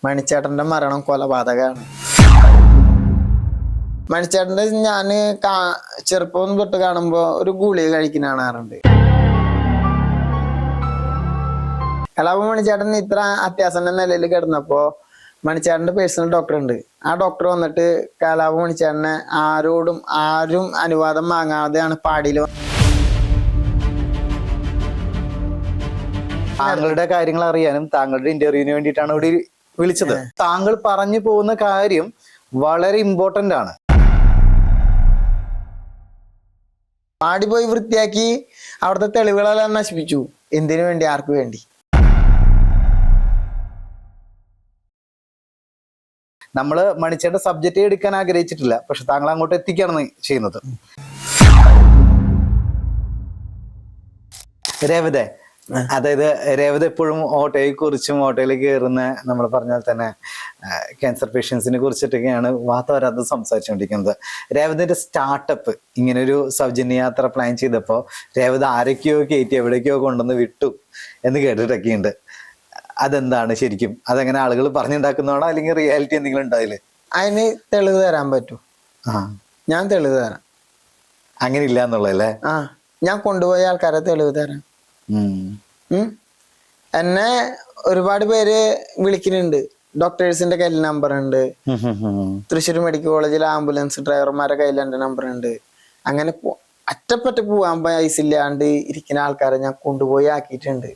മണിച്ചേട്ടന്റെ മരണം കൊലപാതകമാണ്. മണിച്ചേട്ടന്റെ ഞാന് ചെറുപ്പം തൊട്ട് കാണുമ്പോ ഒരു ഗുളിക കഴിക്കുന്ന കാണാറുണ്ട്. കലാപ മണിച്ചേട്ടൻ ഇത്ര അത്യാസന്ന നിലയിൽ കിടന്നപ്പോ മണിച്ചേട്ടന്റെ പേഴ്സണൽ ഡോക്ടർ ഉണ്ട്. ആ ഡോക്ടർ വന്നിട്ട് കലാപ മണിച്ചേട്ടനെ ആരും അനുവാദം വാങ്ങാതെയാണ് പാടിയിൽ താങ്കളുടെ കാര്യങ്ങൾ അറിയാനും താങ്കളുടെ ഇന്റർവ്യൂവിന് വേണ്ടിയിട്ടാണ് ഇവിടെ വിളിച്ചത്. താങ്കൾ പറഞ്ഞു പോകുന്ന കാര്യം വളരെ ഇമ്പോർട്ടന്റ് ആണ്. പാടി പോയി വൃത്തിയാക്കി അവിടുത്തെ തെളിവുകളെല്ലാം നശിപ്പിച്ചു. എന്തിനു വേണ്ടി? ആർക്കു വേണ്ടി? നമ്മള് മണിച്ചേട്ടൻ സബ്ജക്റ്റ് എടുക്കാൻ ആഗ്രഹിച്ചിട്ടില്ല, പക്ഷെ താങ്കൾ അങ്ങോട്ട് എത്തിക്കാണ് ചെയ്യുന്നത്. രേവത, അതായത് രേവത എപ്പോഴും ഓട്ടോയെ കുറിച്ചും ഓട്ടോയിലേക്ക് കയറുന്ന നമ്മൾ പറഞ്ഞാൽ തന്നെ ക്യാൻസർ പേഷ്യൻസിനെ കുറിച്ചിട്ടൊക്കെയാണ് വാർത്ത സംസാരിച്ചുകൊണ്ടിരിക്കുന്നത്. രേവതിന്റെ സ്റ്റാർട്ടപ്പ് ഇങ്ങനെ ഒരു സൗജന്യ യാത്ര പ്ലാൻ ചെയ്തപ്പോൾ രേവത ആരൊക്കെയോ കയറ്റി എവിടേക്കോ കൊണ്ടുവന്ന് വിട്ടു എന്ന് കേട്ടിട്ടൊക്കെയുണ്ട്. അതെന്താണ് ശരിക്കും? അതെങ്ങനെ ആളുകൾ പറഞ്ഞുണ്ടാക്കുന്നതാണോ അല്ലെങ്കിൽ റിയാലിറ്റി എന്തെങ്കിലും ഉണ്ടായില്ലേ? അതിന് തെളിവ് തരാൻ പറ്റൂ? ഞാൻ തെളിവ് തരാം. അങ്ങനെ ഇല്ല എന്നുള്ളതല്ലേ? ഞാൻ കൊണ്ടുപോയ ആൾക്കാരെ തെളിവ് തരാം. എന്നെ ഒരുപാട് പേര് വിളിക്കുന്നുണ്ട്. ഡോക്ടേഴ്സിന്റെ കയ്യിൽ നമ്പർ ഉണ്ട്. തൃശ്ശൂർ മെഡിക്കൽ കോളേജിലെ ആംബുലൻസ് ഡ്രൈവർമാരുടെ കയ്യിൽ എന്റെ നമ്പർ ഉണ്ട്. അങ്ങനെ അറ്റപ്പറ്റ പോവാൻ പൈസ ഇല്ലാണ്ട് ഇരിക്കുന്ന ആൾക്കാരെ ഞാൻ കൊണ്ടുപോയി ആക്കിയിട്ടുണ്ട്.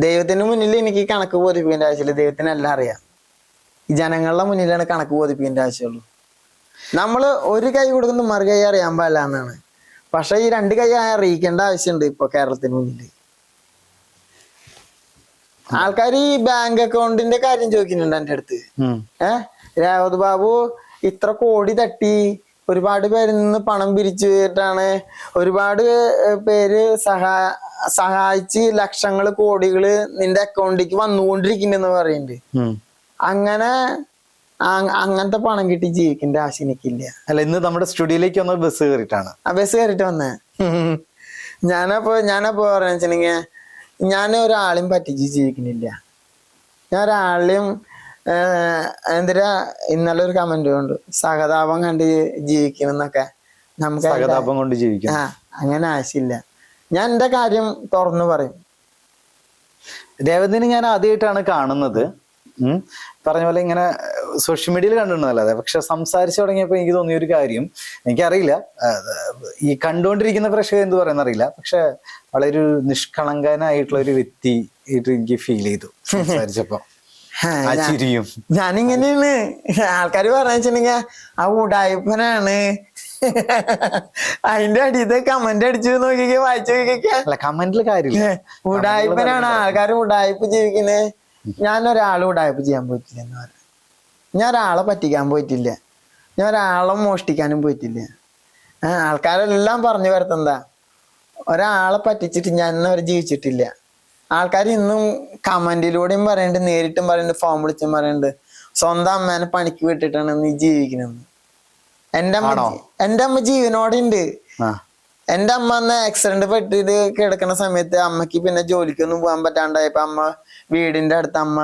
ദൈവത്തിന് മുന്നിൽ എനിക്ക് കണക്ക് ബോധിപ്പിക്കേണ്ട ആവശ്യമില്ല. ദൈവത്തിന് എല്ലാം അറിയാം. ഈ ജനങ്ങളുടെ മുന്നിലാണ് കണക്ക് ബോധിപ്പിക്കേണ്ട ആവശ്യമുള്ളൂ. നമ്മള് ഒരു കൈ കൊടുക്കുന്ന മറു കൈ അറിയാൻ പാടില്ല എന്നാണ്. പക്ഷെ ഈ രണ്ട് കൈ അറിയിക്കേണ്ട ആവശ്യമുണ്ട് ഇപ്പൊ കേരളത്തിന് മുന്നിൽ. ആൾക്കാർ ഈ ബാങ്ക് അക്കൗണ്ടിന്റെ കാര്യം ചോദിക്കുന്നുണ്ട് എന്റെ അടുത്ത്. രേവത് ബാബു ഇത്ര കോടി തട്ടി, ഒരുപാട് പേരിൽ നിന്ന് പണം പിരിച്ചിട്ടാണ്, ഒരുപാട് പേര് സഹായിച്ച് ലക്ഷങ്ങള് കോടികള് നിന്റെ അക്കൗണ്ടിലേക്ക് വന്നുകൊണ്ടിരിക്കുന്നെന്ന് പറയുന്നുണ്ട്. അങ്ങനത്തെ പണം കിട്ടി ജീവിക്കേണ്ട ആവശ്യം എനിക്കില്ല. അല്ല, ഇന്ന് നമ്മുടെ സ്റ്റുഡിയോയിലേക്ക് വന്ന ബസ് കയറിയിട്ടാണ്. ബസ് കയറിട്ട് വന്നേ. ഞാനപ്പോ പറഞ്ഞിട്ടുണ്ടെങ്കിൽ ഞാൻ ഒരാളെയും പറ്റിച്ച് ജീവിക്കുന്നില്ല. ഞാൻ ഒരാളെയും എന്തിനാ ഇന്നലെ ഒരു കമന്റ് കൊണ്ട് സഹതാപം കണ്ട് ജീവിക്കണമെന്നൊക്കെ നമുക്ക് സഹതാപം കൊണ്ട് ജീവിക്കും. അങ്ങനെ ആവശ്യമില്ല. ഞാൻ എന്റെ കാര്യം തുറന്നു പറയും. രേവതിനെ ഞാൻ ആദ്യമായിട്ടാണ് കാണുന്നത്. പറഞ്ഞ പോലെ ഇങ്ങനെ സോഷ്യൽ മീഡിയയിൽ കണ്ടിട്ടുണ്ടല്ലാതെ, പക്ഷെ സംസാരിച്ചു തുടങ്ങിയപ്പോൾ എനിക്ക് തോന്നിയ ഒരു കാര്യം, എനിക്കറിയില്ല ഈ കണ്ടുകൊണ്ടിരിക്കുന്ന പ്രേക്ഷകർ എന്ത് പറയുന്ന അറിയില്ല, പക്ഷെ വളരെ ഒരു നിഷ്കളങ്കനായിട്ടുള്ള ഒരു വ്യക്തി ആയിട്ട് എനിക്ക് ഫീൽ ചെയ്തു സംസാരിച്ചപ്പോ. ഞാനിങ്ങനെയാണ് ആൾക്കാർ പറഞ്ഞിട്ടുണ്ടെങ്കിൽ ആ ഉടായ്പനാണ്. അതിന്റെ അടിയത്തെ കമന്റ് അടിച്ചു നോക്കിക്കേ, വായിച്ചു നോക്കിക്കേ. കമന്റില് കാര്യമില്ല. ഉടായ്പനാണ് ആൾക്കാർ ഉടായ്പ ജീവിക്കുന്നത്. ഞാൻ ഒരാളെ ഉടായ്പ ചെയ്യാൻ പോയിട്ടില്ല എന്ന് പറയാം. ഞാൻ ഒരാളെ പറ്റിക്കാൻ പോയിട്ടില്ല. ഞാൻ ഒരാളെ മോഷ്ടിക്കാനും പോയിട്ടില്ല. ആൾക്കാരെല്ലാം പറഞ്ഞു വരുത്തുന്നതാ, ഒരാളെ പറ്റിച്ചിട്ട് ഞാൻ അവർ ജീവിച്ചിട്ടില്ല. ആൾക്കാർ ഇന്നും കമന്റിലൂടെയും പറയുന്നുണ്ട്, നേരിട്ടും പറയുന്നുണ്ട്, ഫോൺ വിളിച്ചും പറയുന്നുണ്ട് സ്വന്തം അമ്മേനെ പണിക്ക് വിട്ടിട്ടാണ് നീ ജീവിക്കണെന്ന്. എന്റെ അമ്മ ജീവനോടെ ഉണ്ട്. എന്റെ അമ്മ അന്ന് ആക്സിഡന്റ് പെട്ടിട്ട് കിടക്കുന്ന സമയത്ത് അമ്മക്ക് പിന്നെ ജോലിക്കൊന്നും പോകാൻ പറ്റാണ്ടായപ്പോ അമ്മ വീടിന്റെ അടുത്ത് അമ്മ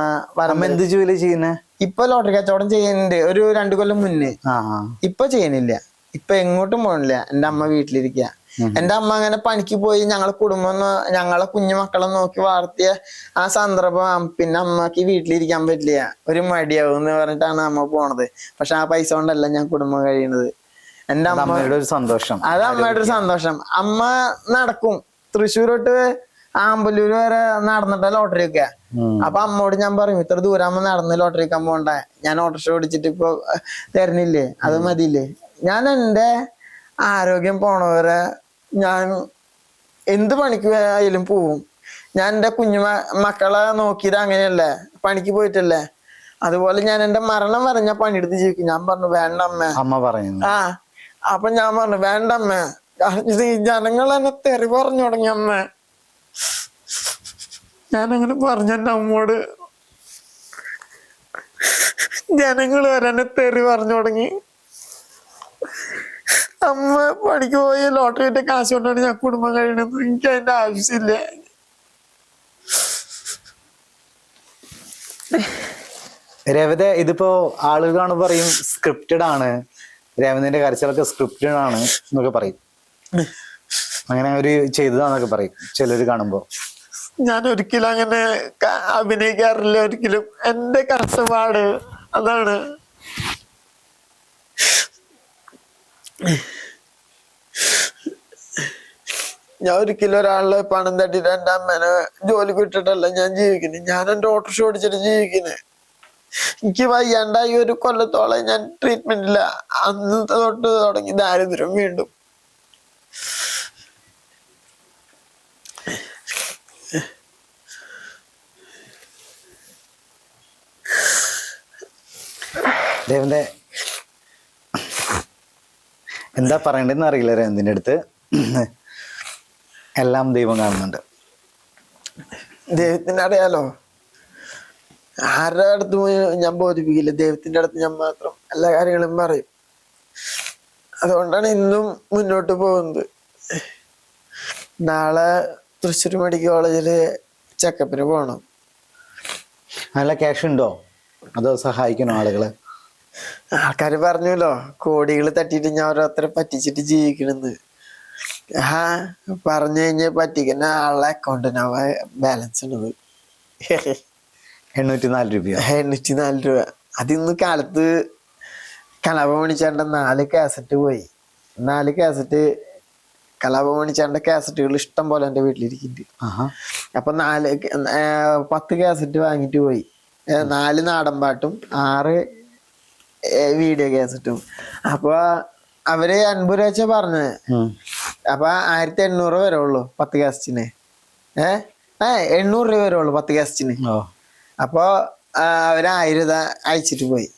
എന്ത് ജോലി ചെയ്യുന്നേ? ഇപ്പൊ ലോട്ടറി കച്ചവടം ചെയ്യുന്നുണ്ട്. ഒരു 2 കൊല്ലം മുന്നേ. ഇപ്പൊ ചെയ്യുന്നില്ല. ഇപ്പൊ എങ്ങോട്ടും പോകണില്ല. എന്റെ അമ്മ വീട്ടിലിരിക്കുക. എന്റെ അമ്മ അങ്ങനെ പണിക്ക് പോയി ഞങ്ങളെ കുടുംബം, ഞങ്ങളെ കുഞ്ഞു മക്കളെ നോക്കി വളർത്തിയ ആ സന്ദർഭം പിന്നെ അമ്മക്ക് വീട്ടിലിരിക്കാൻ പറ്റില്ല, ഒരു മടിയാവും എന്ന് പറഞ്ഞിട്ടാണ് അമ്മ പോണത്. പക്ഷെ ആ പൈസ കൊണ്ടല്ല ഞാൻ കുടുംബം കഴിയണത്. എന്റെ അമ്മയുടെ ഒരു സന്തോഷം, അത് അമ്മയുടെ ഒരു സന്തോഷം. അമ്മ നടക്കും തൃശ്ശൂർ തൊട്ട് ആമ്പല്ലൂര് വരെ നടന്നിട്ടാ ലോട്ടറി വെക്കുക. അപ്പൊ അമ്മോട് ഞാൻ പറയും, ഇത്ര ദൂരം അമ്മ നടന്ന് ലോട്ടറി വെക്കാൻ പോകണ്ടേ, ഞാൻ ഓട്ടോറിക്ഷ ഓടിച്ചിട്ട് ഇപ്പൊ തരുന്നില്ലേ, അത് മതിയില്ലേ. ഞാൻ എന്റെ ആരോഗ്യം പോണവരെ ഞാൻ എന്ത് പണിക്ക് ആയാലും പോവും. ഞാൻ എന്റെ മക്കളെ നോക്കിയത് അങ്ങനെയല്ലേ, പണിക്ക് പോയിട്ടല്ലേ. അതുപോലെ ഞാൻ എന്റെ മരണം വരെ ഞാൻ പണിയെടുത്ത് ജീവിക്കും. ഞാൻ പറഞ്ഞു വേണ്ട അമ്മ പറയുന്നു. അപ്പൊ ഞാൻ പറഞ്ഞു വേണ്ട അമ്മ, ജനങ്ങൾ എന്നെ തെറി പറഞ്ഞു തുടങ്ങി അമ്മ. ഞാനങ്ങനെ പറഞ്ഞു എന്റെ അമ്മോട്. ജനങ്ങൾ വരെ എന്നെ തെറി പറഞ്ഞു തുടങ്ങി. അമ്മ പണിക്ക് പോയി ലോട്ടറി ഇട്ട കാശ് കൊണ്ടാണ് ഞാൻ കുടുംബം കഴിയണത്. എനിക്ക് അതിന്റെ ആവശ്യമില്ല. രേവത ഇതിപ്പോ ആളുകളാണ് പറയും സ്ക്രിപ്റ്റഡ് ആണ്, രേവതിന്റെ കരച്ചിലൊക്കെ സ്ക്രിപ്റ്റഡ് ആണ് എന്നൊക്കെ പറയും. അങ്ങനെ അവര് ചെയ്തതാന്നൊക്കെ പറയും ചിലര് കാണുമ്പോ. ഞാൻ ഒരിക്കലും അങ്ങനെ അഭിനയിക്കാറില്ല, ഒരിക്കലും. എന്റെ കഷ്ടപ്പാട് അതാണ്. ഞാൻ ഒരിക്കലും ഒരാളെ പണം തട്ടിട്ട് എന്റെ അമ്മേനെ ജോലിക്ക് വിട്ടിട്ടല്ല ഞാൻ ജീവിക്കുന്നത്. ഞാൻ എന്റെ ഓട്ടോറിക്ഷ ഓടിച്ചിട്ട് ജീവിക്കുന്നത്. എനിക്ക് വയ്യാണ്ടായി ഒരു കൊല്ലത്തോളം ഞാൻ ട്രീറ്റ്മെന്റില്ല. അന്ന് തൊട്ട് തുടങ്ങി ദാരിദ്ര്യം വീണ്ടും. രേവന്റെ എന്താ പറയണ്ടെന്ന് അറിയില്ല രേവന്തിന്റെ അടുത്ത്. എല്ലാം ദൈവം കാണുന്നുണ്ട്. ദൈവത്തിന് അറിയാലോ, ആരുടെ അടുത്ത് പോയി ഞാൻ ബോധിപ്പിക്കില്ല. ദൈവത്തിന്റെ അടുത്ത് ഞാൻ മാത്രം എല്ലാ കാര്യങ്ങളും പറയും. അതുകൊണ്ടാണ് ഇന്നും മുന്നോട്ട് പോകുന്നത്. നാളെ തൃശ്ശൂർ മെഡിക്കൽ കോളേജില് ചെക്കപ്പിന് പോകണം. നല്ല ക്യാഷ് ഉണ്ടോ അതോ സഹായിക്കണോ ആളുകള്? ആൾക്കാര് പറഞ്ഞല്ലോ കോടികൾ തട്ടിയിട്ട് ഞാൻ ഓരോരുത്തരെ പറ്റിച്ചിട്ട് ജീവിക്കണെന്ന്. പറഞ്ഞു കഴിഞ്ഞാൽ പറ്റിക്കുന്ന ആളുടെ അക്കൗണ്ടിനാ ബാലൻസ് ഉള്ളത് 804 രൂപയോ? 804 രൂപ. അതിന്ന് കാലത്ത് കലാഭവണിച്ചാണ്ട 4 കാസറ്റ് പോയി. 4 കാസറ്റ് കലാഭവണിച്ചാണ്ട കാസറ്റുകൾ ഇഷ്ടം പോലെ എന്റെ വീട്ടിലിരിക്കുന്നുണ്ട്. അപ്പൊ 10 കാസറ്റ് വാങ്ങിട്ട് പോയി. 4 നാടൻ പാട്ടും 6 വീഡിയോ കാസറ്റും. അപ്പൊ അവര് 50 രൂപ വെച്ചാ പറഞ്ഞത്. അപ്പൊ 1800 വരെ ഉള്ളു 10 കാസറ്റിന്. 800 രൂപ വരെ ഉള്ളു 10 കാസറ്റിന്. അപ്പൊ അവര് 1000 രൂപ അയച്ചിട്ട് പോയി.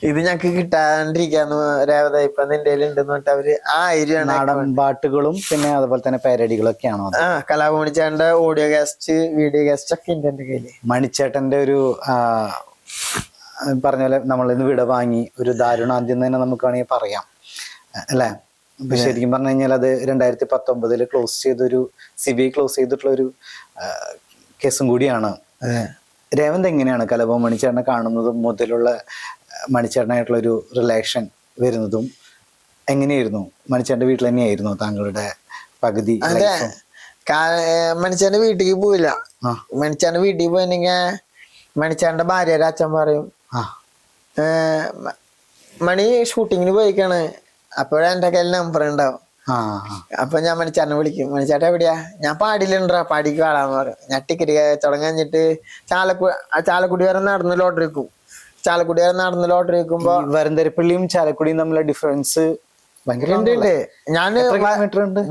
ഇത് ഞങ്ങക്ക് കിട്ടാണ്ടിരിക്കാന്ന് രേവത ഇപ്പൊ നിന്റെ ഉണ്ടെന്ന് പറഞ്ഞിട്ട് അവര് 1000 രൂപ. നാടൻ പാട്ടുകളും പിന്നെ അതുപോലെ തന്നെ പാരഡികളൊക്കെയാണോ? കലാഭവണിച്ചാന്റെ ഓഡിയോ കാസറ്റ് വീഡിയോ കാസറ്റ് ഒക്കെ ഉണ്ട് എന്റെ കയ്യില്. മണിച്ചേട്ടന്റെ ഒരു പറഞ്ഞ പോലെ നമ്മളിന്ന് വിട വാങ്ങി ഒരു ദാരുണാന്ത്യം തന്നെ നമുക്ക് വേണമെങ്കിൽ പറയാം അല്ലെ? ഇപ്പൊ ശരിക്കും പറഞ്ഞു കഴിഞ്ഞാൽ അത് 2019 ക്ലോസ് ചെയ്തൊരു CBI ക്ലോസ് ചെയ്തിട്ടുള്ള ഒരു കേസും കൂടിയാണ്. രേവന്ത് എങ്ങനെയാണ് കലാഭവൻ മണിച്ചേട്ടനെ കാണുന്നതും മുതലുള്ള മണിച്ചേട്ടനായിട്ടുള്ള ഒരു റിലേഷൻ വരുന്നതും എങ്ങനെയായിരുന്നു? മണിച്ചേട്ടന്റെ വീട്ടിൽ തന്നെയായിരുന്നു താങ്കളുടെ പകുതി? മണിച്ചേട്ടന്റെ വീട്ടിലേക്ക് പോയില്ല. മണിച്ചേട്ടന്റെ വീട്ടിൽ പോയിണ്ടെങ്കിൽ മണിച്ചേട്ടന്റെ ഭാര്യയുടെ അച്ഛൻ പറയും മണി ഷൂട്ടിങ്ങിന് പോയിക്കാണ്. അപ്പോഴെ എന്റെ കയ്യിൽ നമ്പർ ഉണ്ടാവും. അപ്പൊ ഞാൻ മണിച്ചേട്ടനെ വിളിക്കും. മണിച്ചേട്ടൻ എവിടെയാ? ഞാൻ പാടിയിലുണ്ടാ, പാടിക്ക് പാടാന്ന് പറയും. ഞാൻ ടിക്കറ്റ് കച്ചവടം കഴിഞ്ഞിട്ട് ചാലക്കുടി വരെ നടന്ന് ലോട്ടറി വെക്കും. ചാലക്കുടി വരെ നടന്ന് ലോട്ടറി വെക്കുമ്പോ വരന്തരപ്പള്ളിയും ചാലക്കുടിയും തമ്മിലുള്ള ഡിഫറൻസ് ഉണ്ട്. ഞാന്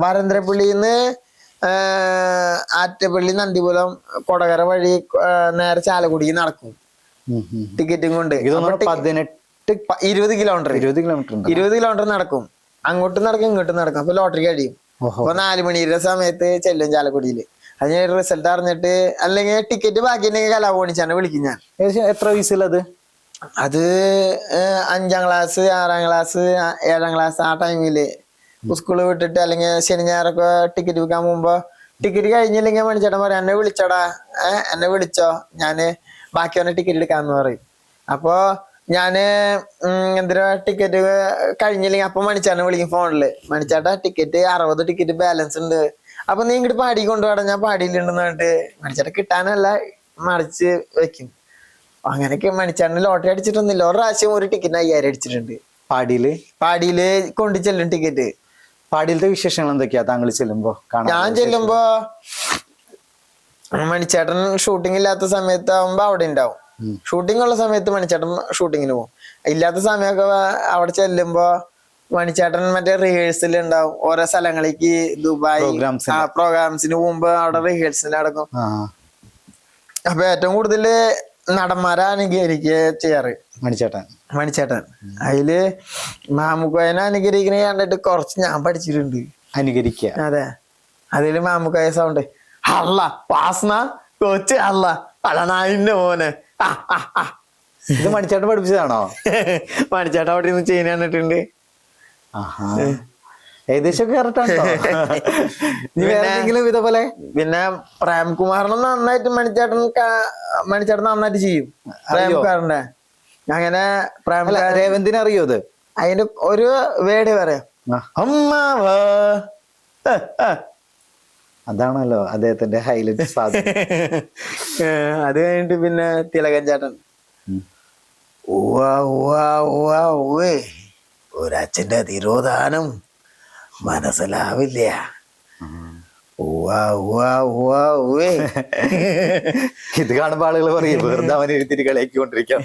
വരന്തരപ്പള്ളിന്ന് ആറ്റപ്പള്ളി നന്ദിപുരം കൊടകര വഴി നേരെ ചാലക്കുടിക്ക് നടക്കും ടിക്കറ്റും കൊണ്ട്. 20 കിലോമീറ്റർ നടക്കും. അങ്ങോട്ടും നടക്കും ഇങ്ങോട്ടും നടക്കും. അപ്പൊ ലോട്ടറി കഴിയും. അപ്പൊ 4 മണിയുടെ സമയത്ത് ചെല്ലും ചാലക്കുടിയില്. അത് ഞാൻ റിസൾട്ട് അറിഞ്ഞിട്ട് അല്ലെങ്കിൽ ടിക്കറ്റ് ബാക്കി ഉണ്ടെങ്കിൽ കലാഭവണിച്ചാനെ വിളിക്കും ഞാൻ. എത്ര വയസ്സിലത്? അത് 5ാം ക്ലാസ് 6ാം ക്ലാസ് 7ാം ക്ലാസ് ആ ടൈമില് സ്കൂള് വിട്ടിട്ട് അല്ലെങ്കിൽ ശനി ഞായറൊക്കെ ടിക്കറ്റ് വിൽക്കാൻ പോകുമ്പോ ടിക്കറ്റ് കഴിഞ്ഞില്ലെങ്കിൽ മണിച്ചേട്ടൻ പറയാം എന്നെ വിളിച്ചോടാ, എന്നെ വിളിച്ചോ, ഞാന് ബാക്കി വന്ന ടിക്കറ്റ് എടുക്കാന്ന് പറയും. അപ്പൊ ഞാന് എന്തിനാ ടിക്കറ്റ് കഴിഞ്ഞില്ലെങ്കിൽ അപ്പൊ മണിച്ചേട്ടനെ വിളിക്കും ഫോണില്. മണിച്ചേട്ടാ ടിക്കറ്റ് 60 ടിക്കറ്റ് ബാലൻസ് ഉണ്ട്, അപ്പൊ നീ ഇങ്ങോട്ട് പാടി കൊണ്ടുപോടാ, ഞാൻ പാടിയില്ലുണ്ടെന്ന് പറഞ്ഞിട്ട് മണിച്ചേട്ടൻ കിട്ടാനല്ല മറിച്ച് വെക്കും. അങ്ങനെയൊക്കെ മണിച്ചേട്ടന് ലോട്ടറി അടിച്ചിട്ടൊന്നുമില്ല. ഒരു പ്രാവശ്യം ഒരു ടിക്കറ്റിന് 5000 അടിച്ചിട്ടുണ്ട്. പാടിയില് കൊണ്ടു ചെല്ലും ടിക്കറ്റ്. പാടിയിലത്തെ വിശേഷങ്ങൾ എന്തൊക്കെയാ താങ്കൾ ചെല്ലുമ്പോ? ഞാൻ ചെല്ലുമ്പോ മണിച്ചേട്ടൻ ഷൂട്ടിംഗ് ഇല്ലാത്ത സമയത്ത് ആവുമ്പോ അവിടെ ഉണ്ടാവും. ഷൂട്ടിംഗ് ഉള്ള സമയത്ത് മണിച്ചേട്ടൻ ഷൂട്ടിങ്ങിന് പോകും. ഇല്ലാത്ത സമയമൊക്കെ അവിടെ ചെല്ലുമ്പോ മണിച്ചേട്ടൻ മറ്റേ റിഹേഴ്സൽ ഉണ്ടാവും. ഓരോ സ്ഥലങ്ങളിലേക്ക് ദുബായ് പ്രോഗ്രാംസിന് പോകുമ്പോ അവിടെ റിഹേഴ്സൽ നടക്കും. അപ്പൊ ഏറ്റവും കൂടുതൽ നടന്മാരാണ് എനിക്ക് ചെയ്യാറ് മണിച്ചേട്ടൻ. അതില് മാമുക്കോയനെ അനുകരിക്കണ കണ്ടിട്ട് കുറച്ച് ഞാൻ പഠിച്ചിട്ടുണ്ട്. അനുകരിക്കുക. അതെ. അതില് മാമുക്കോയ സൗണ്ട് അല്ല വാസന കൊച്ച് അല്ല അളനായിന്റെ മോനെ. ഇത് മണിച്ചേട്ടൻ പഠിപ്പിച്ചതാണോ? മണിച്ചേട്ടൻ അവിടെ നിന്ന് ചെയ്യുന്ന കണ്ടിട്ടുണ്ട്. ഏകദേശം കറക്റ്റ് ആണോ? ഇനി വേറെ എന്തെങ്കിലും ഇതേപോലെ? പിന്നെ പ്രേംകുമാറിനെ നന്നായിട്ട് മണിച്ചേട്ടൻ നന്നായിട്ട് ചെയ്യും. പ്രേംകുമാറിന്റെ അങ്ങനെ രേവന്തിനെ അറിയോ അത്? അതിന്റെ ഒരു വേട് പറയാം, അമ്മാവാ. അതാണല്ലോ അദ്ദേഹത്തിന്റെ ഹൈലൈറ്റ് സാധനം. അത് കഴിഞ്ഞിട്ട് പിന്നെ തിലകൻ ചേട്ടൻ, ഒരച്ഛന്റെ തിരോധാനം മനസ്സിലാവില്ല. ഇത് കാണുമ്പോ ആളുകൾ പറയും വെറുതെ അവൻ എഴുത്തിരി കളിയാക്കിക്കൊണ്ടിരിക്കാം.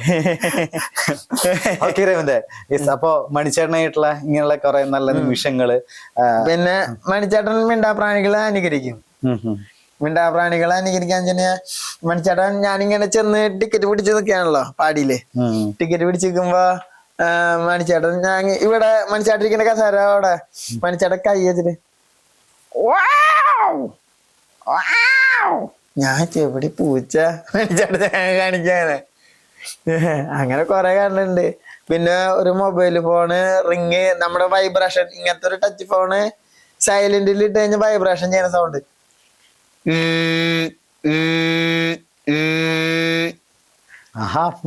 ഓക്കെ രേവന്തേ, അപ്പൊ മണിച്ചേട്ടനായിട്ടുള്ള ഇങ്ങനെയുള്ള കുറെ നല്ല നിമിഷങ്ങള്. പിന്നെ മണിച്ചേട്ടൻ മിണ്ടാപ്രാണികളെ അനുകരിക്കും. മിണ്ടാപ്രാണികളെ അനുകരിക്കാൻ വെച്ചാൽ മണിച്ചേട്ടൻ ഞാനിങ്ങനെ ചെന്ന് ടിക്കറ്റ് പിടിച്ച് നിൽക്കുകയാണല്ലോ പാടിയില്. ടിക്കറ്റ് പിടിച്ച് നിൽക്കുമ്പോ മണിച്ചേട്ടൻ ഞാൻ ഇവിടെ മണിച്ചേട്ടിരിക്കുന്ന കസാര അവിടെ മണിച്ചേട്ടൻ കൈ വെച്ചിട്ട് ഞാൻ ചെവിടെ പൂച്ച മണിച്ചേട്ടൻ കാണിക്കാനെ. അങ്ങനെ കൊറേ കണ്ടിട്ടുണ്ട്. പിന്നെ ഒരു മൊബൈൽ ഫോണ് റിങ്, നമ്മുടെ വൈബ്രേഷൻ, ഇങ്ങനത്തെ ഒരു ടച്ച് ഫോണ് സൈലന്റിൽ ഇട്ട് കഴിഞ്ഞാൽ വൈബ്രേഷൻ ചെയ്യുന്ന സൗണ്ട്.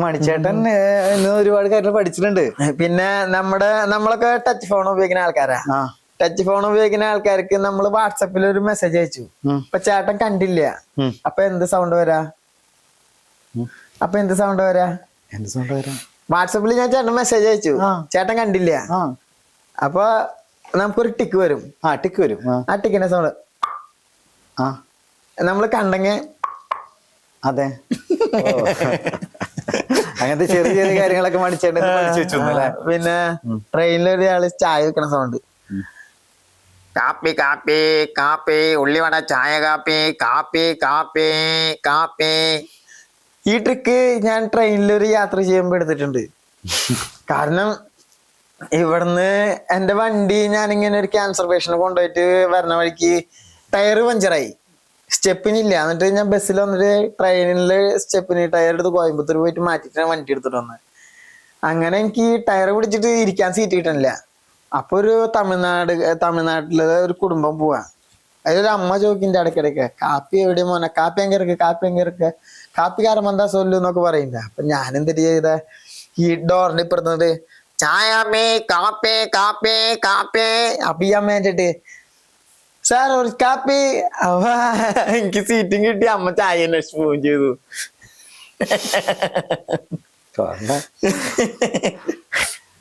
മണിച്ചേട്ടൻ ഒരുപാട് കാര്യങ്ങൾ പഠിച്ചിട്ടുണ്ട്. പിന്നെ നമ്മളൊക്കെ ടച്ച് ഫോൺ ഉപയോഗിക്കുന്ന ആൾക്കാരാ. ടച്ച് ഫോൺ ഉപയോഗിക്കുന്ന ആൾക്കാർക്ക് നമ്മൾ വാട്സപ്പിൽ ഒരു മെസ്സേജ് അയച്ചു, അപ്പൊ ചേട്ടൻ കണ്ടില്ല. അപ്പൊ എന്ത് സൗണ്ട് വരാ? വാട്സപ്പിൽ ഞാൻ ചേട്ടൻ മെസ്സേജ് അയച്ചു, ചേട്ടൻ കണ്ടില്ല. അപ്പൊ നമുക്കൊരു ടിക്ക് വരും. ടിക്ക് വരും. ആ ടിക്കിന്റെ സൗണ്ട് നമ്മൾ കണ്ടെങ്കിൽ അതെ. അങ്ങനത്തെ ചെറിയ ചെറിയ കാര്യങ്ങളൊക്കെ മണിച്ചേട്ടൻ പഠിച്ചു വെച്ചു. പിന്നെ ട്രെയിനിലൊരാള് ചായ വെക്കണ സൗണ്ട്, കാപ്പി കാപ്പി കാപ്പി, ഉള്ളിവട ചായ കാപ്പി, കാപ്പി കാപ്പി കാപ്പി. ഈ ട്രിക്ക് ഞാൻ ട്രെയിനിലൊരു യാത്ര ചെയ്യുമ്പോ എടുത്തിട്ടുണ്ട്. കാരണം ഇവിടുന്ന് എന്റെ വണ്ടി ഞാനിങ്ങനെ ഒരു ക്യാൻസർ പേഷ്യന്റ് കൊണ്ടുപോയിട്ട് വരണ വഴിക്ക് ടയറ് പഞ്ചറായി, സ്റ്റെപ്പിനില്ല. എന്നിട്ട് ഞാൻ ബസ്സിൽ വന്നിട്ട് ട്രെയിനില് സ്റ്റെപ്പിന് ടയർ എടുത്ത് കോയമ്പത്തൂർ പോയിട്ട് മാറ്റിട്ട് വണ്ടി എടുത്തിട്ട് വന്നത്. അങ്ങനെ എനിക്ക് ടയർ പിടിച്ചിട്ട് ഇരിക്കാൻ സീറ്റ് കിട്ടണില്ല. അപ്പൊ ഒരു തമിഴ്നാട്ടിലെ ഒരു കുടുംബം പോവാ. അതിലൊരു അമ്മ ചോദിക്കിന്റെ ഇടയ്ക്കിടയ്ക്ക്, കാപ്പി എവിടെ മോനെ, കാപ്പി എങ്കിറക്ക്, കാപ്പി എങ്കിറക്ക്, കാപ്പിക്കാരൻ എന്താ സൊല്ലു എന്നൊക്കെ പറയില്ല. അപ്പൊ ഞാൻ എന്തിട്ട് ചെയ്ത, ഈ ഡോറിന്റെ ഇപ്പുറത്ത് ചായ കാപ്പി കാപ്പി കാപ്പി. അപ്പൊ ഈ അമ്മ എന്നിട്ട് സാർ ഒരു കാപ്പി. അവ എനിക്ക് സീറ്റും കിട്ടി, അമ്മ ചായ ഫോൺ ചെയ്തു.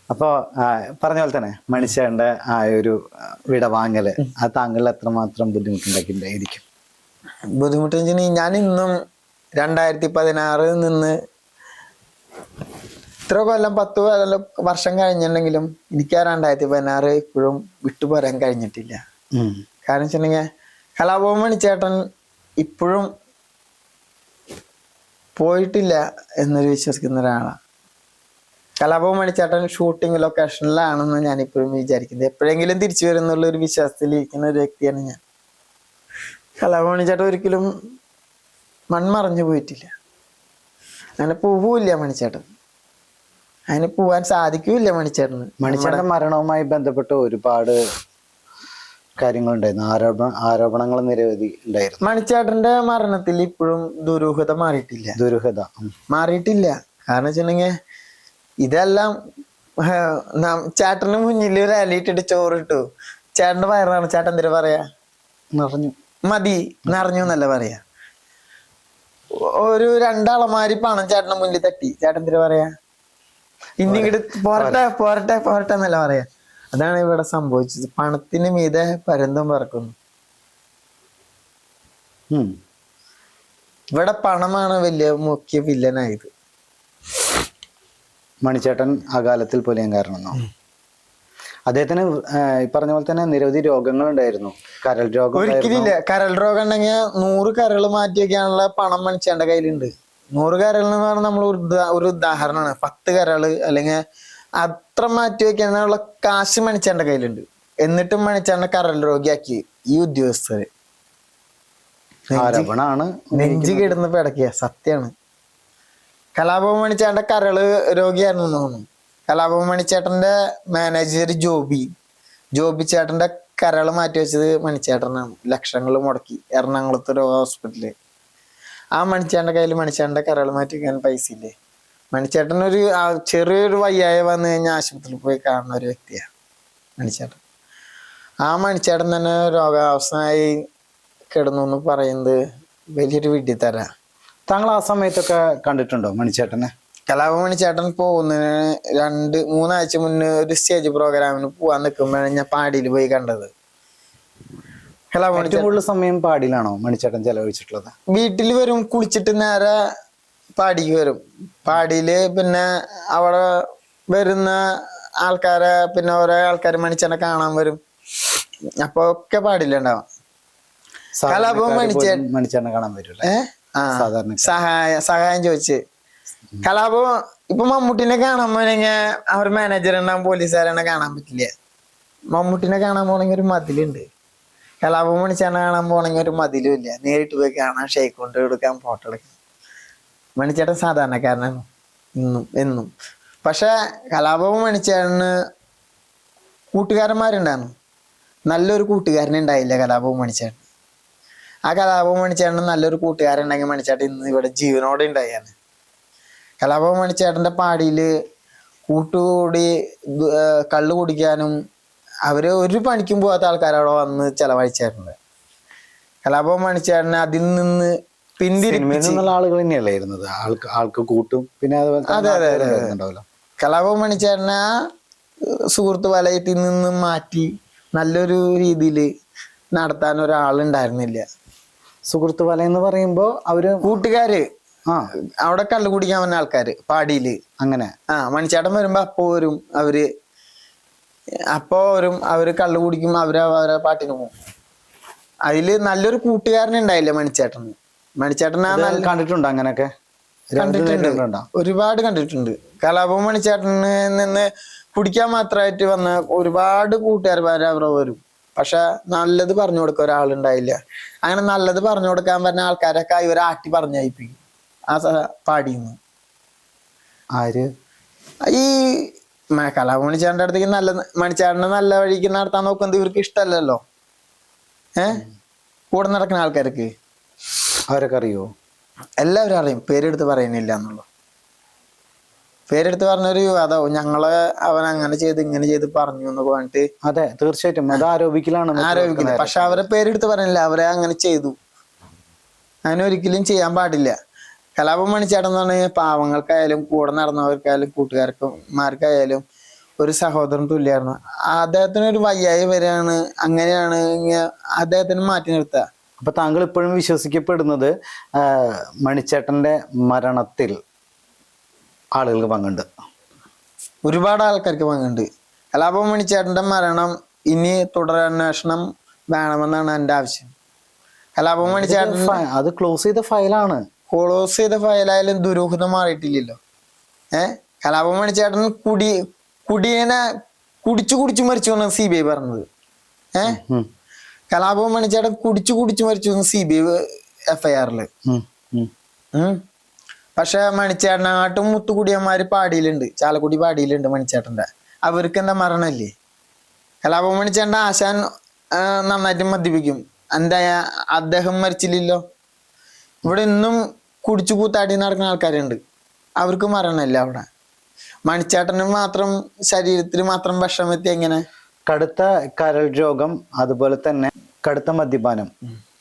അപ്പൊ പറഞ്ഞ പോലെ തന്നെ മനുഷ്യന്റെ ആ ഒരു വിടവാങ്ങല് ആ താങ്കളിൽ എത്രമാത്രം ബുദ്ധിമുട്ടുണ്ടാക്കിയിരിക്കും? ബുദ്ധിമുട്ട് ഞാൻ ഇന്നും 2016 നിന്ന് ഇത്ര കൊല്ലം 10 വർഷം കഴിഞ്ഞിട്ടുണ്ടെങ്കിലും എനിക്ക് ആ 2016 ഇപ്പോഴും വിട്ടുപോരാൻ കഴിഞ്ഞിട്ടില്ല. കാരണം വെച്ചിട്ടുണ്ടെങ്കിൽ കലാഭവൻ മണിച്ചേട്ടൻ ഇപ്പോഴും പോയിട്ടില്ല എന്നൊരു വിശ്വസിക്കുന്ന ഒരാളാണ്. കലാഭവൻ മണിച്ചേട്ടൻ ഷൂട്ടിംഗ് ലൊക്കേഷനിലാണെന്ന് ഞാൻ ഇപ്പോഴും വിചാരിക്കുന്നത്. എപ്പോഴെങ്കിലും തിരിച്ചു വരുന്നുള്ള ഒരു വിശ്വാസത്തിൽ ഇരിക്കുന്ന ഒരു വ്യക്തിയാണ് ഞാൻ. കലാഭവൻ മണിച്ചേട്ടൻ ഒരിക്കലും മൺമറഞ്ഞു പോയിട്ടില്ല. അങ്ങനെ പോവില്ല മണിച്ചേട്ടൻ, അതിന് പോവാൻ സാധിക്കൂല്ല മണിച്ചേട്ടന്. മണിച്ചേട്ടൻ മരണവുമായി ബന്ധപ്പെട്ട് ഒരുപാട് കാര്യങ്ങളുണ്ടായിരുന്നു, ആരോപണങ്ങൾ നിരവധി ഉണ്ടായിരുന്നു. മണിച്ചേട്ടന്റെ മരണത്തിൽ ഇപ്പോഴും ദുരൂഹത മാറിയിട്ടില്ല. കാരണം വെച്ചിട്ടുണ്ടെങ്കിൽ ഇതെല്ലാം ചേട്ടന് മുന്നിൽ ഒരു അലിയിട്ടിട്ട് ചോറിട്ടു, ചേട്ടന്റെ വയറാണ്, ചേട്ടൻ എന്തിനാ പറയാ, നിറഞ്ഞു മതി, നിറഞ്ഞു എന്നല്ല പറയാ. ഒരു 2 അളമാരി പണം ചേട്ടന്റെ മുന്നിൽ തട്ടി, ചേട്ടൻ എന്തിനാ പറയാ, ഇനി ഇങ്ങോട്ട് പോരട്ടെ പോരട്ടെ പോരട്ടെ എന്നല്ല പറയാ. അതാണ് ഇവിടെ സംഭവിച്ചത്. പണത്തിന് മീതെ പരുന്തും പറക്കുന്നു. ഇവിടെ പണമാണ് വലിയ മുഖ്യ വില്ലനായത്. മണിച്ചേട്ടൻ അകാലത്തിൽ പൊലിയാൻ കാരണമെന്നോ? അദ്ദേഹത്തിന് ഈ പറഞ്ഞ പോലെ തന്നെ നിരവധി രോഗങ്ങൾ ഉണ്ടായിരുന്നു. കരൾ രോഗം ഒരിക്കലില്ല. കരൾ രോഗം ഉണ്ടെങ്കിൽ 100 കരൾ മാറ്റി വെക്കാനുള്ള പണം മണിച്ചേട്ടന്റെ കയ്യിലുണ്ട്. 100 കരൾ എന്ന് പറഞ്ഞാൽ നമ്മൾ ഒരു ഉദാഹരണമാണ്. 10 കരള് അല്ലെങ്കിൽ അത്ര മാറ്റി വെക്കാനുള്ള കാശ് മണിച്ചേട്ടന്റെ കയ്യിലുണ്ട്. എന്നിട്ടും മണിച്ചേട്ടന്റെ കരൾ രോഗിയാക്കി ഈ ഉദ്യോഗസ്ഥര്. നെഞ്ച് കിടന്ന് പിടക്കിയ സത്യാണ്. കലാഭവൻ മണിച്ചേട്ടന്റെ കരള് രോഗിയായിരുന്നു തോന്നുന്നു. കലാഭവൻ മണിച്ചേട്ടന്റെ മാനേജർ ജോബി ചേട്ടന്റെ കരൾ മാറ്റി വെച്ചത് മണിച്ചേട്ടനാണ്. ലക്ഷങ്ങൾ മുടക്കി എറണാകുളത്ത് ഒരു ഹോസ്പിറ്റലിൽ. ആ മണിച്ചേട്ടൻ്റെ കയ്യിൽ മണിച്ചേട്ടൻ്റെ കരൾ മാറ്റി വെക്കാൻ പൈസ ഇല്ലേ. മണിച്ചേട്ടനൊരു ചെറിയൊരു വയ്യായ വന്നു കഴിഞ്ഞാൽ ആശുപത്രിയിൽ പോയി കാണുന്ന ഒരു വ്യക്തിയാണ് മണിച്ചേട്ടൻ. ആ മണിച്ചേട്ടൻ തന്നെ രോഗാവസ്ഥയായി കിടന്നു എന്ന് പറയുന്നത് വലിയൊരു വിഡ്ഢിത്തരാ. താങ്കൾ ആ സമയത്തൊക്കെ കണ്ടിട്ടുണ്ടോ മണിച്ചേട്ടനെ? കലാഭവൻ പോകുന്നതിന് 2-3 ആഴ്ച മുന്നേ ഒരു സ്റ്റേജ് പ്രോഗ്രാമിന് പോവാൻ നിൽക്കുമ്പോഴാണ് ഞാൻ പാടിയിൽ പോയി കണ്ടത്. ഏറ്റവും കൂടുതൽ സമയം പാടിയിലാണോ മണിച്ചേട്ടൻ ചെലവഴിച്ചിട്ടുള്ളത്? വീട്ടിൽ വരും, കുളിച്ചിട്ട് നേരെ പാടിക്ക് വരും. പാടിയില് പിന്നെ അവിടെ വരുന്ന ആൾക്കാരെ, പിന്നെ ഓരോ ആൾക്കാർ മണിച്ചേട്ടനെ കാണാൻ വരും. അപ്പൊ ഒക്കെ പാടില്ലുണ്ടാവും. കലാഭവൻ മണിച്ചേട്ടനെ കാണാൻ വരും. സഹായം ചോദിച്ച് കലാഭവൻ ഇപ്പൊ മമ്മൂട്ടിനെ കാണാൻ പോണെങ്കിൽ അവർ മാനേജർ ഉണ്ടാവും, പോലീസുകാരെ കാണാൻ പറ്റില്ല. മമ്മൂട്ടിനെ കാണാൻ പോണെങ്കിൽ ഒരു മതിലുണ്ട്. കലാഭവൻ മണിച്ചേട്ടനെ കാണാൻ പോണെങ്കിൽ ഒരു മതിലും ഇല്ല. നേരിട്ട് പോയി കാണാൻ, ഷെയ്ക്ക് കൊണ്ട് എടുക്കാൻ, ഫോട്ടോ എടുക്കാൻ. മണിച്ചേട്ടൻ സാധാരണക്കാരനാണ് എന്നും. പക്ഷെ കലാഭവൻ മണിച്ചേട്ടന് കൂട്ടുകാരന്മാരുണ്ടായിരുന്നു. നല്ലൊരു കൂട്ടുകാരനുണ്ടായില്ല കലാഭവൻ മണിച്ചേട്ടൻ. ആ കലാഭവൻ മണിച്ചേട്ടന് നല്ലൊരു കൂട്ടുകാരുണ്ടെങ്കിൽ മണിച്ചേട്ടൻ ഇന്ന് ഇവിടെ ജീവനോടെ ഉണ്ടായാണ്. കലാഭവൻ മണിച്ചേട്ടൻ്റെ പാടിയില് കൂട്ടുകൂടി കള്ളു കുടിക്കാനും അവര് ഒരു പണിക്കും പോകാത്ത ആൾക്കാർ അവിടെ വന്ന് ചെലവഴിച്ചിട്ടുണ്ട്. കലാഭവൻ മണിച്ചേട്ടനെ അതിൽ നിന്ന് പിന്തിരിപ്പിച്ചുള്ള ആളുകൾ തന്നെയല്ലേ ഇരുന്നത്. ആൾക്ക് കൂട്ടും പിന്നെ അതുപോലെ കലാഭവൻ മണിച്ചേട്ടനെ ആ സുഹൃത്ത് വലയത്തിൽ നിന്ന് മാറ്റി നല്ലൊരു രീതിയിൽ നടത്താൻ ഒരാളുണ്ടായിരുന്നില്ല. സുഹൃത്ത് വല എന്ന് പറയുമ്പോ അവര് കൂട്ടുകാര് അവിടെ കള്ളു കുടിക്കാൻ വന്ന ആൾക്കാര് പാടിയില് അങ്ങനെ. മണിച്ചേട്ടൻ വരുമ്പോ അവര് കള്ളു കുടിക്കും, അവരെ പാട്ടിന് പോകും. അതില് നല്ലൊരു കൂട്ടുകാരനുണ്ടായില്ല മണിച്ചേട്ടന്. മണിച്ചേട്ടൻ കണ്ടിട്ടുണ്ടോ അങ്ങനെയൊക്കെ? കണ്ടിട്ടുണ്ട്, ഒരുപാട് കണ്ടിട്ടുണ്ട്. കലാഭവൻ മണിച്ചേട്ടന് നിന്ന് കുടിക്കാൻ മാത്രമായിട്ട് വന്ന ഒരുപാട് കൂട്ടുകാർ അവിടെ വരും. പക്ഷെ നല്ലത് പറഞ്ഞു കൊടുക്കാൻ ഒരാളുണ്ടായില്ല. അങ്ങനെ നല്ലത് പറഞ്ഞു കൊടുക്കാൻ പറഞ്ഞ ആൾക്കാരൊക്കെ ഇവരെ ആട്ടി പറഞ്ഞയപ്പിക്കും ആ പാടിന്ന്. ആര്? ഈ കലാഭവൻ മണിച്ചേട്ടൻ്റെ അടുത്തേക്ക് മണിച്ചേട്ടനെ നല്ല വഴിക്ക് നടത്താൻ നോക്കുന്നത് ഇവർക്ക് ഇഷ്ടമല്ലല്ലോ. കൂടെ നടക്കുന്ന ആൾക്കാർക്ക് അവരൊക്കെ അറിയോ? എല്ലാവരും അറിയും, പേരെടുത്ത് പറയുന്നില്ല എന്നുള്ളു. പേരെടുത്ത് പറഞ്ഞൊരു അതാവും ഞങ്ങളെ അവൻ അങ്ങനെ ചെയ്ത് ഇങ്ങനെ ചെയ്ത് പറഞ്ഞു എന്ന് പറഞ്ഞിട്ട്. അതെ, തീർച്ചയായിട്ടും അത് ആരോപിക്കുന്നത്. പക്ഷെ അവരെ പേരെടുത്ത് പറയുന്നില്ല, അവരെ അങ്ങനെ ചെയ്തു. അങ്ങനെ ഒരിക്കലും ചെയ്യാൻ പാടില്ല. കലാഭവൻ മണിച്ചേട്ടൻ എന്ന് പറഞ്ഞാൽ പാവങ്ങൾക്കായാലും കൂടെ നടന്നവർക്കായാലും കൂട്ടുകാർമാർക്കായാലും ഒരു സഹോദരൻ തുല്യായിരുന്നു. അദ്ദേഹത്തിന് ഒരു വയ്യായി വരികയാണ്, അങ്ങനെയാണ് അദ്ദേഹത്തിന് മാറ്റി നിർത്തുക. അപ്പൊ താങ്കൾ ഇപ്പോഴും വിശ്വസിക്കപ്പെടുന്നത് മണിച്ചേട്ടന്റെ മരണത്തിൽ ആളുകൾക്ക് പങ്കുണ്ട്? ഒരുപാട് ആൾക്കാർക്ക് പങ്കുണ്ട്. കലാഭവൻ മണിച്ചേട്ടന്റെ മരണം ഇനി തുടരന്വേഷണം വേണമെന്നാണ് എൻ്റെ ആവശ്യം. കലാഭവൻ മണിച്ചേട്ടൻ അത് ക്ലോസ് ചെയ്ത ഫയലാണ്. ക്ലോസ് ചെയ്ത ഫയലായാലും ദുരൂഹത മാറിയിട്ടില്ലല്ലോ. കലാഭവൻ മണിച്ചേട്ടൻ കുടിയനെ കുടിച്ചു മരിച്ചു എന്നാണ് CBI പറഞ്ഞത്. കലാഭവൻ മണിച്ചേട്ടൻ കുടിച്ചു മരിച്ചു എന്ന് CBI FIR-ല്. പക്ഷെ മണിച്ചേട്ടനാട്ടും മുത്തുകുടിയന്മാര് പാടിയിലുണ്ട്, ചാലക്കുടി പാടിയിലുണ്ട് മണിച്ചേട്ടന്റെ. അവർക്ക് എന്താ മരണല്ലേ? കലാഭവൻ മണിച്ചേട്ടന്റെ ആശാൻ നന്നായിട്ട് മദ്യപിക്കും, എന്താ അദ്ദേഹം മരിച്ചില്ലല്ലോ. ഇവിടെ ഇന്നും കുടിച്ചു കൂത്താടി നടക്കുന്ന ആൾക്കാരുണ്ട്, അവർക്ക് മരണമല്ല. അവിടെ മണിച്ചേട്ടന് മാത്രം ശരീരത്തിൽ മാത്രം വിഷമെത്തി. എങ്ങനെ? കടുത്ത കരൾ രോഗം, അതുപോലെ തന്നെ കടുത്ത മദ്യപാനം,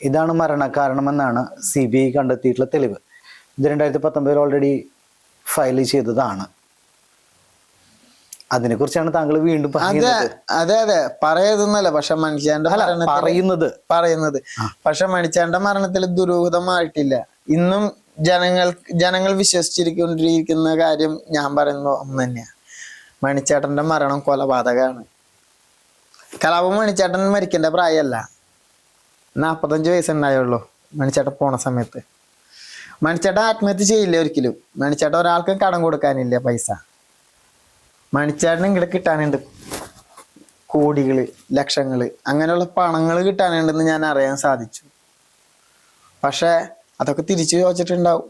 ഇതാണ് മരണകാരണമെന്നാണ് CBI കണ്ടെത്തിയിട്ടുള്ള തെളിവ്. ഇത് 2019 ഓൾറെഡി ഫയൽ ചെയ്തതാണ്. അതിനെ കുറിച്ചാണ് താങ്കൾ വീണ്ടും അതെ പറയതെന്നല്ല, പക്ഷെ മനുഷ്യന്റെ പറയുന്നത് പക്ഷെ മണിച്ചേട്ടന്റെ മരണത്തിൽ ദുരൂഹതമായിട്ടില്ല. ഇന്നും ജനങ്ങൾ വിശ്വസിച്ചിരിക്കൊണ്ടിരിക്കുന്ന കാര്യം ഞാൻ പറയുന്ന ഒന്ന് തന്നെയാ. മണിച്ചേട്ടന്റെ മരണം കൊലപാതകമാണ്. കലാഭവൻ മണിച്ചേട്ടൻ മരിക്കേണ്ട പ്രായമല്ല, 45 വയസ്സുണ്ടായുള്ളൂ മണിച്ചേട്ടൻ പോണ സമയത്ത്. മണിച്ചേട്ടൻ ആത്മഹത്യ ചെയ്യില്ല ഒരിക്കലും. മണിച്ചേട്ടൻ ഒരാൾക്കും കടം കൊടുക്കാനില്ല പൈസ. മണിച്ചേട്ടന് ഇങ്ങോട്ട് കിട്ടാനുണ്ട് കോടികള്, ലക്ഷങ്ങള്, അങ്ങനെയുള്ള പണങ്ങൾ കിട്ടാനുണ്ടെന്ന് ഞാൻ അറിയാൻ സാധിച്ചു. പക്ഷെ അതൊക്കെ തിരിച്ചു ചോദിച്ചിട്ടുണ്ടാവും.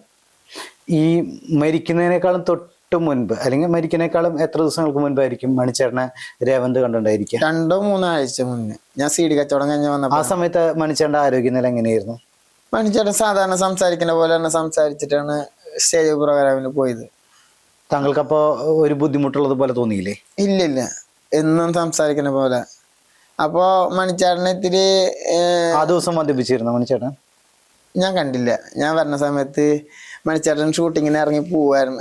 ഈ മരിക്കുന്നതിനേക്കാളും തൊട്ട് മുൻപ് അല്ലെങ്കിൽ മരിക്കുന്നേക്കാളും എത്ര ദിവസങ്ങൾക്ക് മുൻപായിരിക്കും മണിച്ചേട്ടനെ രേവന്ത് കണ്ടിട്ടുണ്ടായിരിക്കുക? 2-3 ആഴ്ച മുന്നേ ഞാൻ CD കച്ചവടം കഴിഞ്ഞ് ആ വന്നപ്പോ. സമയത്ത് മണിച്ചേട്ടന്റെ ആരോഗ്യനില എങ്ങനെയായിരുന്നു? മണിച്ചേട്ടൻ സാധാരണ സംസാരിക്കുന്ന പോലെ തന്നെ സംസാരിച്ചിട്ടാണ് സ്റ്റേജ് പ്രോഗ്രാമിന് പോയത്. താങ്കൾക്കപ്പോ ഒരു ബുദ്ധിമുട്ടുള്ളത് പോലെ തോന്നിയില്ലേ? ഇല്ലില്ല, എന്നും സംസാരിക്കുന്ന പോലെ. അപ്പോ മണിച്ചേട്ടനെ ഇത്തിരി ആ ദിവസം മദ്യപിച്ചിരുന്നു മണിച്ചേട്ടൻ? ഞാൻ കണ്ടില്ല. ഞാൻ വരുന്ന സമയത്ത് മണിച്ചേട്ടൻ ഷൂട്ടിങ്ങിന് ഇറങ്ങി പോവായിരുന്നു,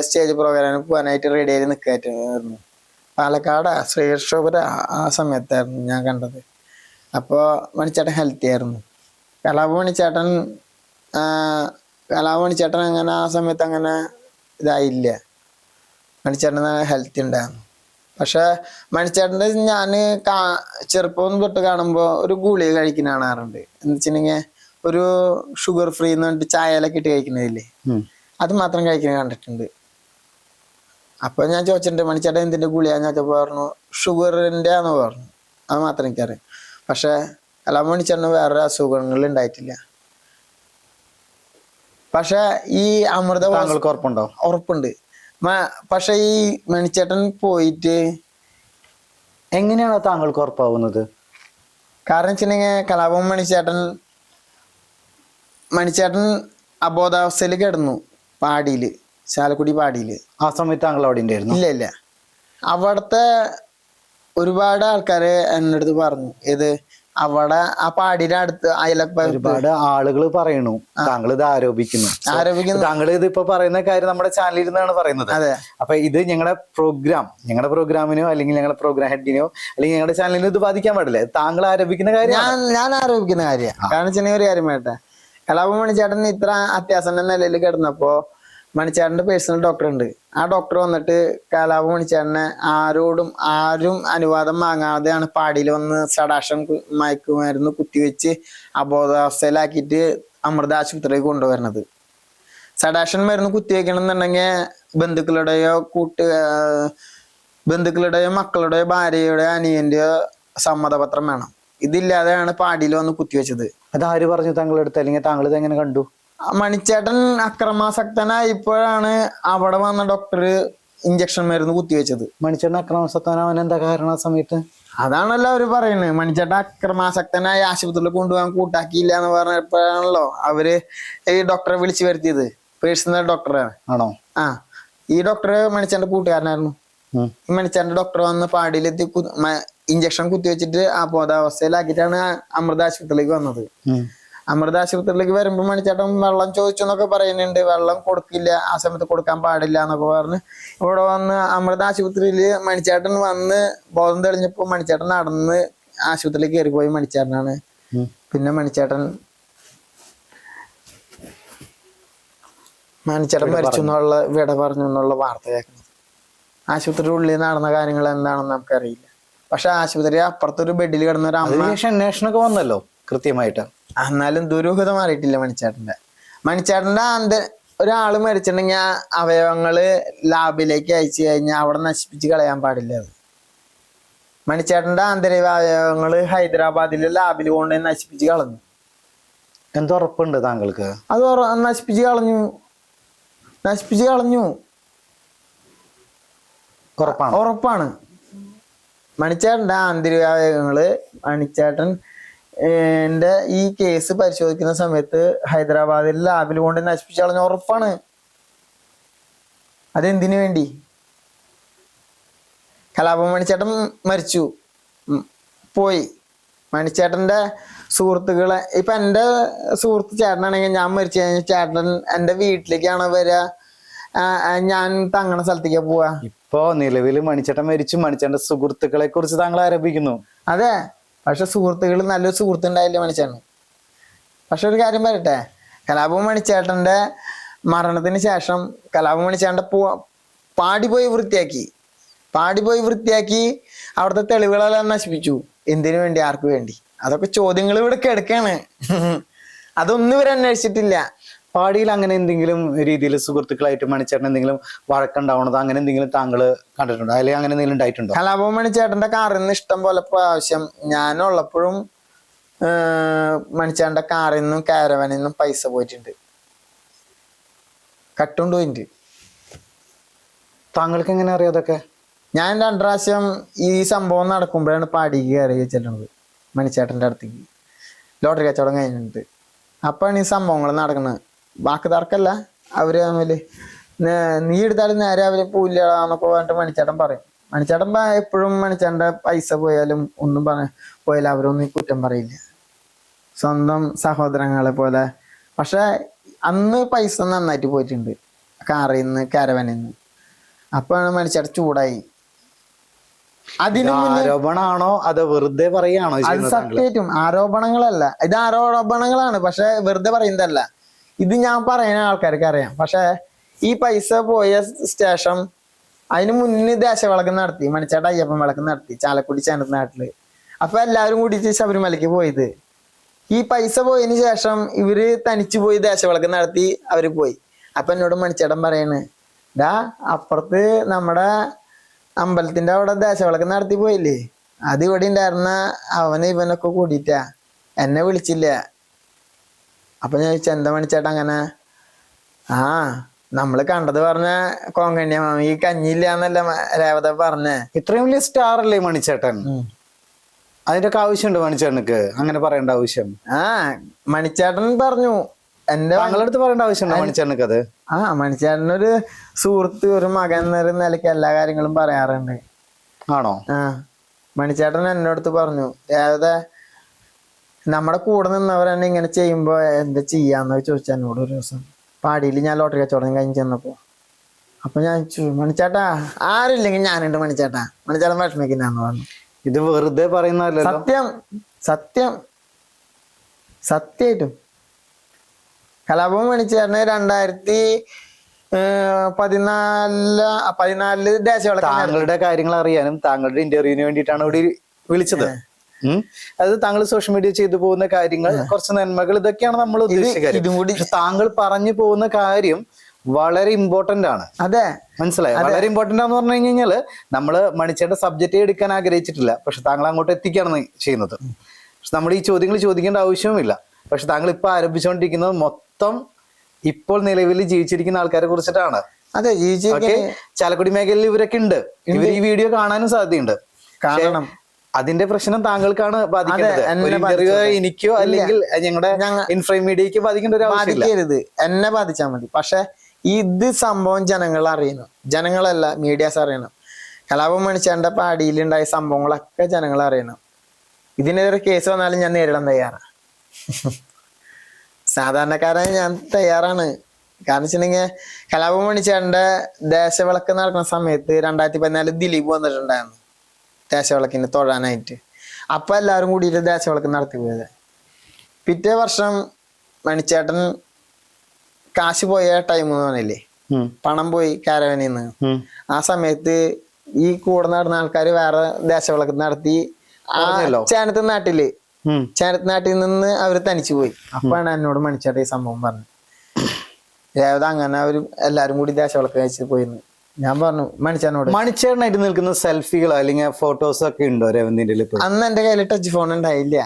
സ്റ്റേജ് പ്രോഗ്രാമിന് പോകാനായിട്ട് റെഡി ആയി നിൽക്കായിരുന്നു. പാലക്കാട് ശ്രീകൃഷ്ണപുര ആ സമയത്തായിരുന്നു ഞാൻ കണ്ടത്. അപ്പോൾ മണിച്ചേട്ടൻ ഹെൽത്തി ആയിരുന്നു. കലാപ മണിച്ചേട്ടൻ അങ്ങനെ ആ സമയത്ത് അങ്ങനെ ഇതായില്ല. മണിച്ചേട്ടൻ ഹെൽത്തി ഉണ്ടായിരുന്നു. പക്ഷെ മണിച്ചേട്ടൻ്റെ ഞാൻ ചെറുപ്പം തൊട്ട് കാണുമ്പോൾ ഒരു ഗുളിക കഴിക്കുന്ന കാണാറുണ്ട്. എന്ന് വെച്ചിട്ടുണ്ടെങ്കിൽ ഒരു ഷുഗർ ഫ്രീ എന്ന് പറഞ്ഞിട്ട് ചായയിലൊക്കെ ഇട്ട് കഴിക്കുന്നതില്ലേ, അത് മാത്രം കഴിക്കുന്നത് കണ്ടിട്ടുണ്ട്. അപ്പൊ ഞാൻ ചോദിച്ചിട്ടുണ്ട് മണിച്ചേട്ടൻ എന്തിന്റെ ഗുളിയാന്ന് ചോദിച്ചപ്പോൾ പറഞ്ഞു ഷുഗറിന്റെ ആന്ന് പറഞ്ഞു. അത് മാത്രം എനിക്കറിയാം. പക്ഷെ കലാപ മണിച്ചേട്ടന് വേറെ അസുഖങ്ങൾ ഉണ്ടായിട്ടില്ല. പക്ഷെ ഈ അമൃത ഉറപ്പുണ്ടോ? ഉറപ്പുണ്ട്. പക്ഷെ ഈ മണിച്ചേട്ടൻ പോയിട്ട് എങ്ങനെയാണോ താങ്കൾക്ക് ഉറപ്പാവുന്നത്? കാരണം വെച്ചിട്ടുണ്ടെങ്കിൽ കലാപം മണിച്ചേട്ടൻ അബോധാവസ്ഥയിൽ കിടന്നു പാടിയില്, ചാലക്കുടി പാടിയില്. ആ സമയത്ത് താങ്കൾ അവിടെ ഉണ്ടായിരുന്നു? ഇല്ല. അവിടുത്തെ ഒരുപാട് ആൾക്കാര് എന്റെ അടുത്ത് പറഞ്ഞു, ഇത് അവിടെ ആ പാടിയുടെ അടുത്ത് ഒരുപാട് ആളുകൾ പറയുന്നു താങ്കൾ ഇത് ആരോപിക്കുന്നു. താങ്കൾ ഇത് ഇപ്പൊ പറയുന്ന കാര്യം നമ്മുടെ ചാനലിൽ ഇരുന്നാണ് പറയുന്നത്. അപ്പൊ ഇത് ഞങ്ങളുടെ പ്രോഗ്രാമിനോ അല്ലെങ്കിൽ ഞങ്ങളുടെ പ്രോഗ്രാം ഹെഡിനോ അല്ലെങ്കിൽ ഞങ്ങളുടെ ചാനലിനോ ഇത് ബാധിക്കാൻ പാടില്ല. താങ്കൾ ആരോപിക്കുന്ന കാര്യം ഞാൻ ആരോപിക്കുന്ന കാര്യം. കാരണം വെച്ചാൽ ഒരു കാര്യം വേട്ടെ, കലാപ മണിച്ചേട്ടൻ ഇത്ര അത്യാസന്ന നിലയിൽ കിടന്നപ്പോ മണിച്ചേട്ടന്റെ പേഴ്സണൽ ഡോക്ടർ ഉണ്ട്. ആ ഡോക്ടർ വന്നിട്ട് കലാപ മണിച്ചേട്ടനെ ആരും അനുവാദം വാങ്ങാതെയാണ് പാടിയിൽ വന്ന് സഡാഷൻ മയക്കുമരുന്ന് കുത്തിവെച്ച് അബോധാവസ്ഥയിലാക്കിയിട്ട് അമൃത ആശുപത്രിയിലേക്ക് കൊണ്ടുവരുന്നത്. സഡാഷൻ മരുന്ന് കുത്തിവെക്കണം എന്നുണ്ടെങ്കിൽ ബന്ധുക്കളുടെയോ മക്കളുടെയോ ഭാര്യയുടെയോ അനിയന്റെയോ സമ്മതപത്രം വേണം. ഇതില്ലാതെയാണ് പാടിയിൽ വന്ന് കുത്തിവെച്ചത്. അതാര് പറഞ്ഞു താങ്കളുടെ അടുത്ത്, അല്ലെങ്കിൽ താങ്കൾ ഇത് എങ്ങനെ കണ്ടു? മണിച്ചേട്ടൻ അക്രമാസക്തനായപ്പോഴാണ് അവിടെ വന്ന ഡോക്ടർ ഇഞ്ചക്ഷൻ മരുന്ന് കുത്തിവെച്ചത്. മണിച്ചേട്ടൻ അക്രമാസക്തനാവാൻ എന്താ കാരണം ആ സമയത്ത്? അതാണല്ലോ അവര് പറയുന്നത്. മണിച്ചേട്ടൻ അക്രമാസക്തനായി ആശുപത്രിയിൽ കൊണ്ടുപോകാൻ കൂട്ടാക്കിയില്ല എന്ന് പറഞ്ഞപ്പോഴാണല്ലോ അവര് ഈ ഡോക്ടറെ വിളിച്ചു വരുത്തിയത്. പേഴ്സണൽ ഡോക്ടറാണ്. ആണോ? ആ, ഈ ഡോക്ടർ മണിച്ചേട്ടന്റെ കൂട്ടുകാരനായിരുന്നു. ഈ മണിച്ചേട്ടന്റെ ഡോക്ടർ വന്ന് പാടിയിലെത്തി ഇഞ്ചക്ഷൻ കുത്തിവെച്ചിട്ട് ആ ബോധാവസ്ഥയിലാക്കിയിട്ടാണ് അമൃത ആശുപത്രിയിലേക്ക് വന്നത്. അമൃത ആശുപത്രിയിലേക്ക് വരുമ്പോൾ മണിച്ചേട്ടൻ വെള്ളം ചോദിച്ചു എന്നൊക്കെ പറയുന്നുണ്ട്. വെള്ളം കൊടുക്കില്ല, ആ സമയത്ത് കൊടുക്കാൻ പാടില്ല എന്നൊക്കെ പറഞ്ഞ് ഇവിടെ വന്ന് അമൃത ആശുപത്രിയിൽ മണിച്ചേട്ടൻ വന്ന് ബോധം തെളിഞ്ഞപ്പോൾ മണിച്ചേട്ടൻ നടന്ന് ആശുപത്രിയിലേക്ക് കയറിപ്പോയി മണിച്ചേട്ടനാണ്. പിന്നെ മണിച്ചേട്ടൻ മരിച്ചു എന്നുള്ള വിട പറഞ്ഞു എന്നുള്ള വാർത്ത കേൾക്കുന്നത്. ആശുപത്രിയുടെ ഉള്ളിൽ നടന്ന കാര്യങ്ങൾ എന്താണെന്ന് നമുക്കറിയില്ല. പക്ഷെ ആശുപത്രി അപ്പുറത്തൊരു ബെഡിൽ കിടന്ന ഒരു അന്വേഷണമൊക്കെ വന്നല്ലോ കൃത്യമായിട്ട്. എന്നാലും ദുരൂഹത മാറിയിട്ടില്ല മണിച്ചേട്ടന്റെ ഒരാള് മരിച്ചിട്ടുണ്ടെങ്കിൽ ആ അവയവങ്ങള് ലാബിലേക്ക് അയച്ചു കഴിഞ്ഞാൽ അവിടെ നശിപ്പിച്ച് കളയാൻ പാടില്ല. അത് മണിച്ചേട്ടന്റെ ആന്തരികാവയവങ്ങള് ഹൈദരാബാദിലെ ലാബിൽ കൊണ്ട് നശിപ്പിച്ച് കളഞ്ഞു. എന്തുറപ്പുണ്ട് താങ്കൾക്ക്? അത് നശിപ്പിച്ച് കളഞ്ഞു. ഉറപ്പാണ്. മണിച്ചേട്ടന്റെ ആന്തരികാവയവങ്ങള് മണിച്ചേട്ടൻ ഈ കേസ് പരിശോധിക്കുന്ന സമയത്ത് ഹൈദരാബാദിൽ ലാബിൽ കൊണ്ട് നശിപ്പിച്ച് കളഞ്ഞ ഉറപ്പാണ്. അതെന്തിനു വേണ്ടി? കലാപം മണിച്ചേട്ടൻ മരിച്ചു പോയി. മണിച്ചേട്ടന്റെ സുഹൃത്തുക്കളെ ഇപ്പൊ എന്റെ സുഹൃത്ത് ചേട്ടനാണെങ്കിൽ ഞാൻ മരിച്ചു കഴിഞ്ഞാൽ ചേട്ടൻ എന്റെ വീട്ടിലേക്കാണ് വരിക, ഞാൻ തങ്ങണ സ്ഥലത്തേക്കാ പോവാ. ഇപ്പൊ നിലവിൽ മണിച്ചേട്ടൻ മരിച്ചു, മണിച്ചേട്ടന്റെ സുഹൃത്തുക്കളെ കുറിച്ച് താങ്കൾ ആരോപിക്കുന്നു. അതെ, പക്ഷെ സുഹൃത്തുക്കൾ നല്ലൊരു സുഹൃത്ത് ഉണ്ടായില്ലേ മണിച്ചേട്ടന്. പക്ഷെ ഒരു കാര്യം പറയട്ടെ, കലാപം മണിച്ചേട്ടന്റെ മരണത്തിന് ശേഷം കലാപം മണിച്ചേട്ടന്റെ പാടി പോയി വൃത്തിയാക്കി അവിടുത്തെ തെളിവുകളെല്ലാം നശിപ്പിച്ചു. എന്തിനു വേണ്ടി? ആർക്ക് വേണ്ടി? അതൊക്കെ ചോദ്യങ്ങൾ ഇവിടെ കിടക്കാണ്. അതൊന്നും ഇവർ അന്വേഷിച്ചിട്ടില്ല. പാടിയിൽ അങ്ങനെ എന്തെങ്കിലും രീതിയിൽ സുഹൃത്തുക്കളായിട്ട് മണിച്ചേട്ടൻ എന്തെങ്കിലും വഴക്കുണ്ടാവണത് അങ്ങനെ എന്തെങ്കിലും താങ്കൾ കണ്ടിട്ടുണ്ടോ, അല്ലെങ്കിൽ അങ്ങനെ എന്തെങ്കിലും ഉണ്ടായിട്ടുണ്ടോ? കലാപം മണിച്ചേട്ടന്റെ കാറിൽ നിന്ന് ഇഷ്ടം പോലെ പ്രാവശ്യം ഞാനുള്ളപ്പോഴും മണിച്ചേട്ടന്റെ കാറിൽ നിന്നും കാരവനിൽ നിന്നും പൈസ പോയിട്ടുണ്ട്, കട്ടുകൊണ്ട് പോയിട്ടുണ്ട്. താങ്കൾക്ക് എങ്ങനെ അറിയാം അതൊക്കെ? ഞാൻ 2 പ്രാവശ്യം ഈ സംഭവം നടക്കുമ്പോഴാണ് പാടിക്ക് കയറി ചെല്ലുന്നത് മണിച്ചേട്ടൻ്റെ അടുത്തേക്ക്. ലോട്ടറി കച്ചവടം കഴിഞ്ഞിട്ട് അപ്പാണ് ഈ സംഭവങ്ങൾ നടക്കുന്നത്. വാക്ക് തർക്കല്ല, അവര് തമ്മില് നീ എടുത്താലും നേരെ അവര് പോയില്ലാന്നൊക്കെ പറഞ്ഞിട്ട് മണിച്ചേട്ടൻ പറയും. മണിച്ചേട്ടൻ എപ്പോഴും മണിച്ചേട്ടൻ്റെ പൈസ പോയാലും ഒന്നും പോയാലും അവരൊന്നും കുറ്റം പറയില്ല, സ്വന്തം സഹോദരങ്ങളെ പോലെ. പക്ഷെ അന്ന് പൈസ നന്നായിട്ട് പോയിട്ടുണ്ട് കാറിൽ നിന്ന് കാരവനിൽ നിന്ന്. അപ്പോഴാണ് മണിച്ചേട്ടൻ ചൂടായി. ആരോപണമാണോ അതോ വെറുതെ പറയാണോ? അത് സത്യമായിട്ടും ആരോപണങ്ങളല്ല, ഇത് ആരോപണങ്ങളാണ്, പക്ഷെ വെറുതെ പറയുന്നതല്ല. ഇത് ഞാൻ പറയുന്ന ആൾക്കാർക്ക് അറിയാം. പക്ഷെ ഈ പൈസ പോയ ശേഷം അതിന് മുന്നേ ദേശവിളക്ക് നടത്തി, മണിച്ചേട്ടൻ അയ്യപ്പൻ വിളക്ക് നടത്തി ചാലക്കുടി നാട്ടില്. അപ്പൊ എല്ലാവരും കൂടിയിട്ട് ശബരിമലയ്ക്ക് പോയത്. ഈ പൈസ പോയതിന് ശേഷം ഇവര് തനിച്ചു പോയി ദേശവിളക്ക് നടത്തി അവര് പോയി. അപ്പൊ എന്നോട് മണിച്ചേട്ടൻ പറയാണ്, അപ്പുറത്ത് നമ്മുടെ അമ്പലത്തിന്റെ അവിടെ ദേശവിളക്ക് നടത്തി പോയില്ലേ, അത് ഇവിടെ ഉണ്ടായിരുന്ന ഇവനൊക്കെ കൂടിയിട്ടാ, എന്നെ വിളിച്ചില്ല. അപ്പൊ ഞാൻ ചോദിച്ചു എന്താ മണിച്ചേട്ടാ അങ്ങനെ? നമ്മള് കണ്ടത് പറഞ്ഞ കോങ്കണ്യ മാമി ഈ കഞ്ഞില്ല എന്നല്ല രേവത പറഞ്ഞേ. ഇത്രയും വലിയ സ്റ്റാർ അല്ലേ മണിച്ചേട്ടൻ, അതിന്റെ ഒക്കെ ആവശ്യമുണ്ട് മണിച്ചേട്ടനക്ക് അങ്ങനെ പറയേണ്ട ആവശ്യം? മണിച്ചേട്ടൻ പറഞ്ഞു, എന്റെ താങ്കളുടെ പറയേണ്ട ആവശ്യമുണ്ടോ മണിച്ചേട്ടനക്ക് അത്? മണിച്ചേട്ടനൊരു സുഹൃത്ത്, ഒരു മകൻ എന്നൊരു നിലയ്ക്ക് എല്ലാ കാര്യങ്ങളും പറയാറുണ്ട്. ആണോ? മണിച്ചേട്ടൻ എന്നോടത്ത് പറഞ്ഞു, അതായത് നമ്മുടെ കൂടെ നിന്നവരെന്നെ ഇങ്ങനെ ചെയ്യുമ്പോ എന്താ ചെയ്യാന്ന് ചോദിച്ചു എന്നോട് ഒരു ദിവസം പാടിയിൽ. ഞാൻ ലോട്ടറി കച്ചവടം കഴിഞ്ഞ് ചെന്നപ്പോ അപ്പൊ ഞാൻ ചോദിച്ചു, മണിച്ചേട്ടാ ആരില്ലെങ്കിൽ ഞാനുണ്ട് മണിച്ചേട്ടാ, മണിച്ചേട്ടൻ വിഷമിക്കുന്നാന്ന് പറഞ്ഞു. ഇത് വെറുതെ പറയുന്നതല്ലോ. സത്യം സത്യം സത്യമായിട്ടും. കലാഭവൻ മണിച്ചേട്ടന് 2014 ദേശവിളക്ക്. താങ്കളുടെ കാര്യങ്ങൾ അറിയാനും താങ്കളുടെ ഇന്റർവ്യൂവിന് വേണ്ടിയിട്ടാണ് ഇവിടെ വിളിച്ചത്. അത് താങ്കൾ സോഷ്യൽ മീഡിയ ചെയ്തു പോകുന്ന കാര്യങ്ങൾ, കുറച്ച് നന്മകൾ, ഇതൊക്കെയാണ് നമ്മൾ ഉദ്ദേശിക്കുന്നത്. താങ്കൾ പറഞ്ഞു പോകുന്ന കാര്യം വളരെ ഇമ്പോർട്ടന്റ് ആണ്. അതെ, മനസ്സിലായി. വളരെ ഇമ്പോർട്ടന്റ് ആണെന്ന് പറഞ്ഞു കഴിഞ്ഞാല് നമ്മള് മണിച്ചേട്ടന്റെ സബ്ജക്റ്റ് എടുക്കാൻ ആഗ്രഹിച്ചിട്ടില്ല, പക്ഷെ താങ്കൾ അങ്ങോട്ട് എത്തിക്കുകയാണ് ചെയ്യുന്നത്. പക്ഷെ നമ്മൾ ഈ ചോദ്യങ്ങൾ ചോദിക്കേണ്ട ആവശ്യവുമില്ല. പക്ഷെ താങ്കൾ ഇപ്പൊ ആരംഭിച്ചുകൊണ്ടിരിക്കുന്നത് മൊത്തം ഇപ്പോൾ നിലവിൽ ജീവിച്ചിരിക്കുന്ന ആൾക്കാരെ കുറിച്ചിട്ടാണ്. അതെ, ചാലക്കുടി മേഖലയിൽ ഇവരൊക്കെ ഉണ്ട്. ഇവർ ഈ വീഡിയോ കാണാനും സാധ്യതയുണ്ട്. കാണണം. അതിന്റെ പ്രശ്നം താങ്കൾക്കാണ് ബാധിക്കുന്നത്. എനിക്കോ അല്ലെങ്കിൽ ഞങ്ങളുടെ ഇൻഫ്രൈം മീഡിയക്ക് ബാധിക്കേണ്ട ഒരു ആവശ്യമില്ല. എന്നെ ബാധിച്ചാൽ മതി. പക്ഷെ ഇത് സംഭവം ജനങ്ങൾ അറിയണം, ജനങ്ങളല്ല മീഡിയാസ് അറിയണം. കലാഭവൻ മണിച്ചേട്ടന്റെ പാടിയിലുണ്ടായ സംഭവങ്ങളൊക്കെ ജനങ്ങൾ അറിയണം. ഇതിനെതിരെ കേസ് വന്നാലും ഞാൻ നേരിടാൻ തയ്യാറാണ്. സാധാരണക്കാരൻ ഞാൻ തയ്യാറാണ്. കാരണം വെച്ചിട്ടുണ്ടെങ്കിൽ കലാഭവൻ മണിച്ചേട്ടന്റെ ദേശവിളക്ക് നടക്കുന്ന സമയത്ത് 2014 ദിലീപ് വന്നിട്ടുണ്ടായിരുന്നു ദേശവിളക്കിന് തൊഴാനായിട്ട്. അപ്പൊ എല്ലാവരും കൂടിയിട്ട് ദേശവിളക്ക് നടത്തി പോയത്. പിറ്റേ വർഷം മണിച്ചേട്ടൻ കാശ് പോയ ടൈം എന്ന് പറഞ്ഞില്ലേ, പണം പോയി കാരവനിൽ നിന്ന്. ആ സമയത്ത് ഈ കൂടെ നടന്ന ആൾക്കാർ വേറെ ദേശവിളക്ക് നടത്തി ചേനത്ത് നാട്ടിൽ നിന്ന് അവര് തനിച്ചു പോയി. അപ്പാണ് എന്നോട് മണിച്ചേട്ടൻ ഈ സംഭവം പറഞ്ഞു, രേവത അങ്ങനെ അവര് എല്ലാരും കൂടി ദേശവിളക്ക് കഴിച്ച് പോയിരുന്നു. ഞാൻ പറഞ്ഞു മണിച്ചേട്ടനായിട്ട് നിൽക്കുന്ന സെൽഫികളോ അല്ലെങ്കിൽ ഫോട്ടോസോ ഒക്കെ ഉണ്ടോ രേവന്തിന്റെ? അന്ന് എന്റെ കയ്യിൽ ടച്ച് ഫോൺ ഉണ്ടായില്ല.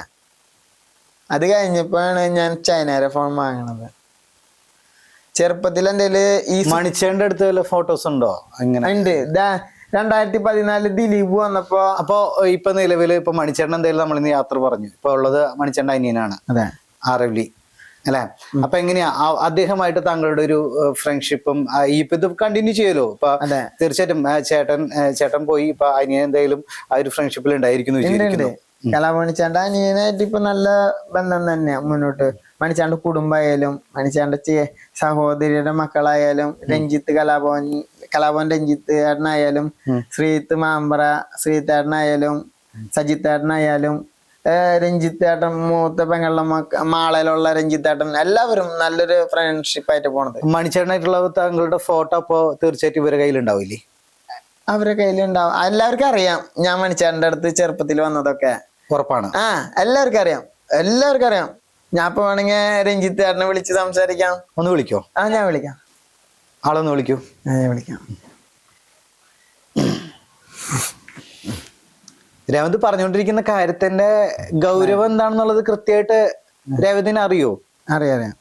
അത് കഴിഞ്ഞപ്പോഴാണ് ഞാൻ ചൈനയുടെ ഫോൺ വാങ്ങണത്. ചെറുപ്പത്തിൽ എന്റെ ഈ മണിച്ചേട്ടന്റെ അടുത്ത് വല്ല ഫോട്ടോസ് ഉണ്ടോ? അങ്ങനെ ഉണ്ട്. 2014 ദിലീപ് വന്നപ്പോ. അപ്പൊ ഇപ്പൊ നിലവില് ഇപ്പൊ മണിച്ചേട്ടൻ എന്തായാലും നമ്മളിന്ന് യാത്ര പറഞ്ഞു. ഇപ്പൊ ഉള്ളത് മണിച്ചേട്ടൻ അനിയനാണ്, ആരവലി അല്ലെ? അപ്പൊ എങ്ങനെയാ അദ്ദേഹമായിട്ട് താങ്കളുടെ ഒരു ഫ്രണ്ട്ഷിപ്പും ഇപ്പൊ ഇത് കണ്ടിന്യൂ ചെയ്യലോ? ഇപ്പൊ തീർച്ചയായിട്ടും ചേട്ടൻ പോയി ഇപ്പൊ അനിയൻ എന്തായാലും ആ ഒരു ഫ്രണ്ട്ഷിപ്പിൽ ഉണ്ടായിരിക്കുന്നു. കലാഭവൻ മണിച്ചേട്ടൻ അനിയനായിട്ട് ഇപ്പൊ നല്ല ബന്ധം തന്നെയാ മുന്നോട്ട്. മണിച്ചേട്ടന്റെ കുടുംബമായാലും മണിച്ചേട്ടന്റെ സഹോദരിയുടെ മക്കളായാലും രഞ്ജിത്ത് കലാഭവൻ രഞ്ജിത്ത് ഏട്ടനായാലും ശ്രീത്ത് മാമ്പറ ശ്രീത്തേട്ടനായാലും സജിത്തേട്ടനായാലും രഞ്ജിത്തേട്ടൻ മൂത്ത പെങ്ങളുടെ മാളയിലുള്ള രഞ്ജിത്തേട്ടൻ എല്ലാവരും നല്ലൊരു ഫ്രണ്ട്ഷിപ്പ് ആയിട്ട് പോണത്. മണിച്ചേട്ടനായിട്ടുള്ള താങ്കളുടെ ഫോട്ടോ അപ്പോ തീർച്ചയായിട്ടും ഇവരുടെ കയ്യിലുണ്ടാവില്ലേ? അവരുടെ കയ്യിലുണ്ടാവും. എല്ലാവർക്കും അറിയാം ഞാൻ മണിച്ചേട്ടന്റെ അടുത്ത് ചെറുപ്പത്തിൽ വന്നതൊക്കെ. ഉറപ്പാണ്. എല്ലാവർക്കും അറിയാം. ഞാൻ ഇപ്പൊ വേണമെങ്കിൽ രഞ്ജിത്തേട്ടനെ വിളിച്ച് സംസാരിക്കാം. ഒന്ന് വിളിക്കോ? ഞാൻ വിളിക്കാം. ആളൊന്ന് വിളിക്കൂ. ഞാൻ വിളിക്കാം. രേവന്ത് പറഞ്ഞുകൊണ്ടിരിക്കുന്ന കാര്യത്തിന്റെ ഗൗരവം എന്താണെന്നുള്ളത് കൃത്യമായിട്ട് രേവതിന് അറിയോ? അറിയാം.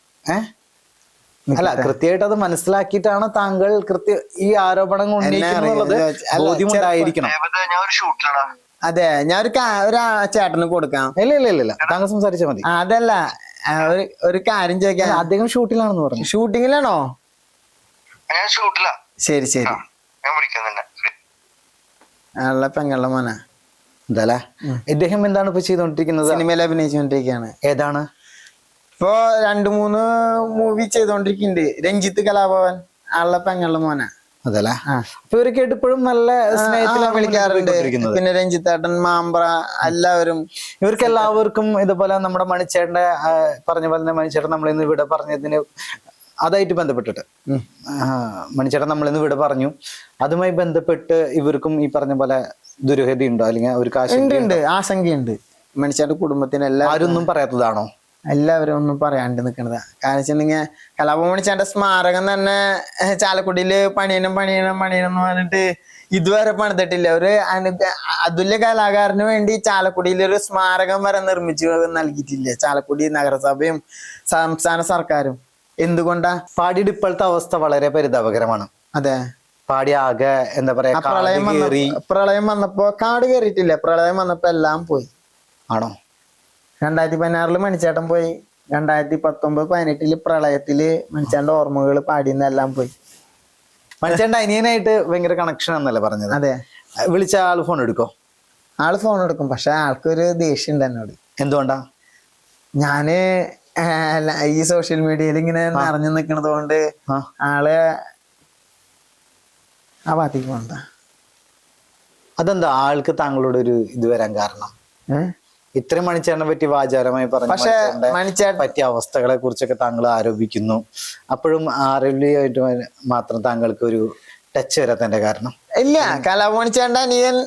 അല്ല, കൃത്യമായിട്ട് അത് മനസ്സിലാക്കിയിട്ടാണ് താങ്കൾ ഈ ആരോപണം ഉന്നയിക്കുന്നുള്ളത് ബോധ്യമുണ്ടായിരിക്കണം. അതെ, ഞാൻ ഒരു ചേട്ടന് കൊടുക്കാം. ഇല്ല താങ്കൾ സംസാരിച്ചാൽ മതി. അതല്ല, ഒരു കാര്യം ചോദിക്കാൻ. അദ്ദേഹം ഷൂട്ടിലാണെന്ന് പറഞ്ഞു. ഷൂട്ടിങ്ങിലാണോ? ശരി ശരി. ആളുടെ പെങ്ങളുടെ മോനാ. അതല്ലേ, ഇദ്ദേഹം എന്താണ് ഇപ്പൊ ചെയ്തോണ്ടിരിക്കുന്നത്? സിനിമയിൽ അഭിനയിച്ചുകൊണ്ടിരിക്കുകയാണ്. ഏതാണ്? ഇപ്പൊ 2-3 മൂവി ചെയ്തോണ്ടിരിക്കുന്നുണ്ട്. രഞ്ജിത്ത് കലാഭവൻ, ആളുടെ പെങ്ങളുടെ മോനാ. അതല്ലേ, അപ്പൊ ഇവരൊക്കെ ഇപ്പോഴും നല്ല സ്നേഹത്തിലാണ് വിളിക്കാറുണ്ട്. പിന്നെ രഞ്ജിത്തേട്ടൻ, മാമ്പ്ര, എല്ലാവരും. ഇവർക്ക് എല്ലാവർക്കും ഇതുപോലെ നമ്മുടെ മണിച്ചേട്ടന്റെ പറഞ്ഞ പോലെ തന്നെ മണിച്ചേട്ടൻ നമ്മളിന്ന് ഇവിടെ പറഞ്ഞതിന് അതായിട്ട് ബന്ധപ്പെട്ടിട്ട് മണിച്ചേട്ടൻ നമ്മളിന്ന് ഇവിടെ പറഞ്ഞു, അതുമായി ബന്ധപ്പെട്ട് ഇവർക്കും ഈ പറഞ്ഞ പോലെ ദുരൂഹത ഉണ്ടോ, അല്ലെങ്കിൽ ഒരു ഉണ്ട്, ആശങ്കയുണ്ട്. മണിച്ചേട്ടൻ കുടുംബത്തിന് ആരൊന്നും പറയാത്തതാണോ? എല്ലാവരും ഒന്നും പറയാണ്ട് നിക്കണതാ. കാരണം വെച്ചിട്ടുണ്ടെങ്കിൽ കലാഭവൻ മണിച്ചേട്ടന്റെ സ്മാരകം തന്നെ ചാലക്കുടിയില് പണിയണം എന്ന് പറഞ്ഞിട്ട് ഇതുവരെ പണിതിട്ടില്ല. ഒരു അതുല്യ കലാകാരന് വേണ്ടി ചാലക്കുടിയിൽ ഒരു സ്മാരകം വരെ നിർമ്മിച്ചു നൽകിയിട്ടില്ല ചാലക്കുടി നഗരസഭയും സംസ്ഥാന സർക്കാരും. എന്തുകൊണ്ടാ? പാടിയുടെ ഇപ്പോഴത്തെ അവസ്ഥ വളരെ പരിതാപകരമാണ്. അതെ, പാടി ആകെ എന്താ പറയാ, പ്രളയം വന്നപ്പോ കാട് കയറിയിട്ടില്ല. പ്രളയം വന്നപ്പോ എല്ലാം പോയി. ആണോ? 2016 മണിച്ചേട്ടൻ പോയി. 2019-18 പ്രളയത്തില് മണിച്ചേട്ടന്റെ ഓർമ്മകൾ പാടിയെന്നെല്ലാം പോയി. മണിച്ചേട്ടന്റെ അനിയനായിട്ട് ഭയങ്കര കണക്ഷൻ എന്നല്ലേ പറഞ്ഞത്? അതെ. വിളിച്ച ആള് ഫോൺ എടുക്കോ? ആള് ഫോൺ എടുക്കും, പക്ഷെ ആൾക്കൊരു ദേഷ്യം ഉണ്ട് എന്നോട്. എന്തുകൊണ്ടാ? ഞാന് ഈ സോഷ്യൽ മീഡിയയിൽ ഇങ്ങനെ നിറഞ്ഞു നിക്കണത് കൊണ്ട് ആള് ആ ഭാഗത്തേക്ക് പോണ്ട. അതെന്താ ആൾക്ക് താങ്കളോട് ഒരു ഇത് വരാൻ കാരണം? ഇത്രയും മണിച്ചേട്ടനെ പറ്റി വാചാരമായി പറഞ്ഞു, പക്ഷെ മണിച്ചേട്ടൻ പറ്റിയ അവസ്ഥകളെ കുറിച്ചൊക്കെ താങ്കൾ ആരോപിക്കുന്നു. അപ്പോഴും ആരോഗ്യമായിട്ട് മാത്രം താങ്കൾക്ക് ഒരു ടച്ച് വരാത്തതിന്റെ കാരണം? ഇല്ല, കലാഭവൻ മണിച്ചേട്ടന്റെ അനിയൻ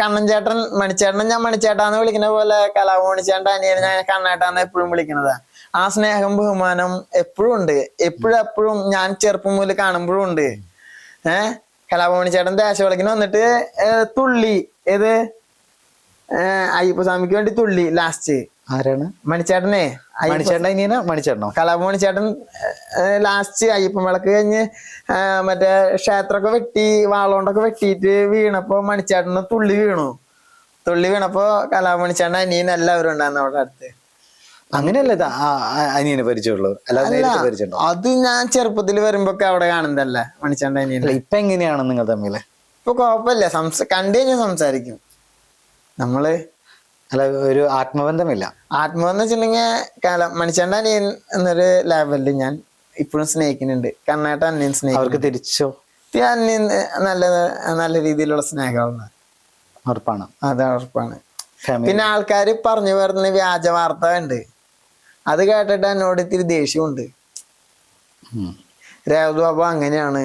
കണ്ണൻ ചേട്ടൻ, മണിച്ചേട്ടനെ ഞാൻ മണിച്ചേട്ടാന്ന് വിളിക്കുന്ന പോലെ കലാഭവൻ മണിച്ചേട്ടന്റെ അനിയൻ ഞാൻ കണ്ണേട്ടാന്ന് എപ്പോഴും വിളിക്കണതാ. ആ സ്നേഹം ബഹുമാനം എപ്പോഴും ഉണ്ട്. എപ്പോഴും ഞാൻ ചെറുപ്പം മുതൽ കാണുമ്പോഴും ഉണ്ട്. കലാഭവൻ മണിച്ചേട്ടൻ ദേശവിളക്കിന് വന്നിട്ട് തുള്ളി, ഏത് അയ്യപ്പസ്വാമിക്ക് വേണ്ടി തുള്ളി. ലാസ്റ്റ് ആരാണ്? മണിച്ചേട്ടനെ. മണിച്ചേട്ടൻ അനിയനാ? മണിച്ചേട്ടനോ? കലാഭവൻ മണിച്ചേട്ടൻ ലാസ്റ്റ് അയ്യപ്പൻ വിളക്ക് കഴിഞ്ഞ് മറ്റേ ക്ഷേത്രമൊക്കെ വെട്ടി വാളോണ്ടൊക്കെ വെട്ടിയിട്ട് വീണപ്പോ മണിച്ചേട്ടന് തുള്ളി വീണപ്പോ കലാഭവൻ മണിച്ചേട്ടൻ അനിയൻ എല്ലാവരും ഉണ്ടായിരുന്നു അവിടെ അടുത്ത്. അങ്ങനെയല്ല അനിയനെ പരിചയമുള്ളൂ? അത് ഞാൻ ചെറുപ്പത്തിൽ വരുമ്പോക്കെ അവിടെ കാണുന്നതല്ലേ മണിച്ചേട്ടൻ അനിയൻ. ഇപ്പൊ എങ്ങനെയാണ് നിങ്ങൾ തമ്മില്? ഇപ്പൊ കുഴപ്പമില്ല, കണ്ടു കഴിഞ്ഞാൽ സംസാരിക്കും നമ്മള്. അല്ല, ഒരു ആത്മബന്ധമില്ല? ആത്മബന്ധം വെച്ചിട്ടുണ്ടെങ്കിൽ മണിച്ചേട്ടൻ അനിയൻ എന്നൊരു ലെവലില് ഞാൻ ഇപ്പോഴും സ്നേഹിക്കുന്നുണ്ട്. കണ്ണേട്ട അനിയൻ സ്നേഹിക്കും. അവർക്ക് തിരിച്ചോ? അനിയൻ നല്ല രീതിയിലുള്ള സ്നേഹമാണ്. ഉറപ്പാണ്? അത് ഉറപ്പാണ്. പിന്നെ ആൾക്കാര് പറഞ്ഞു വരുന്ന വ്യാജ വാർത്ത ഉണ്ട്, അത് കേട്ടിട്ട് എന്നോട് ഇത്തിരി ദേഷ്യമുണ്ട്. രേവതി ബാബു അങ്ങനെയാണ്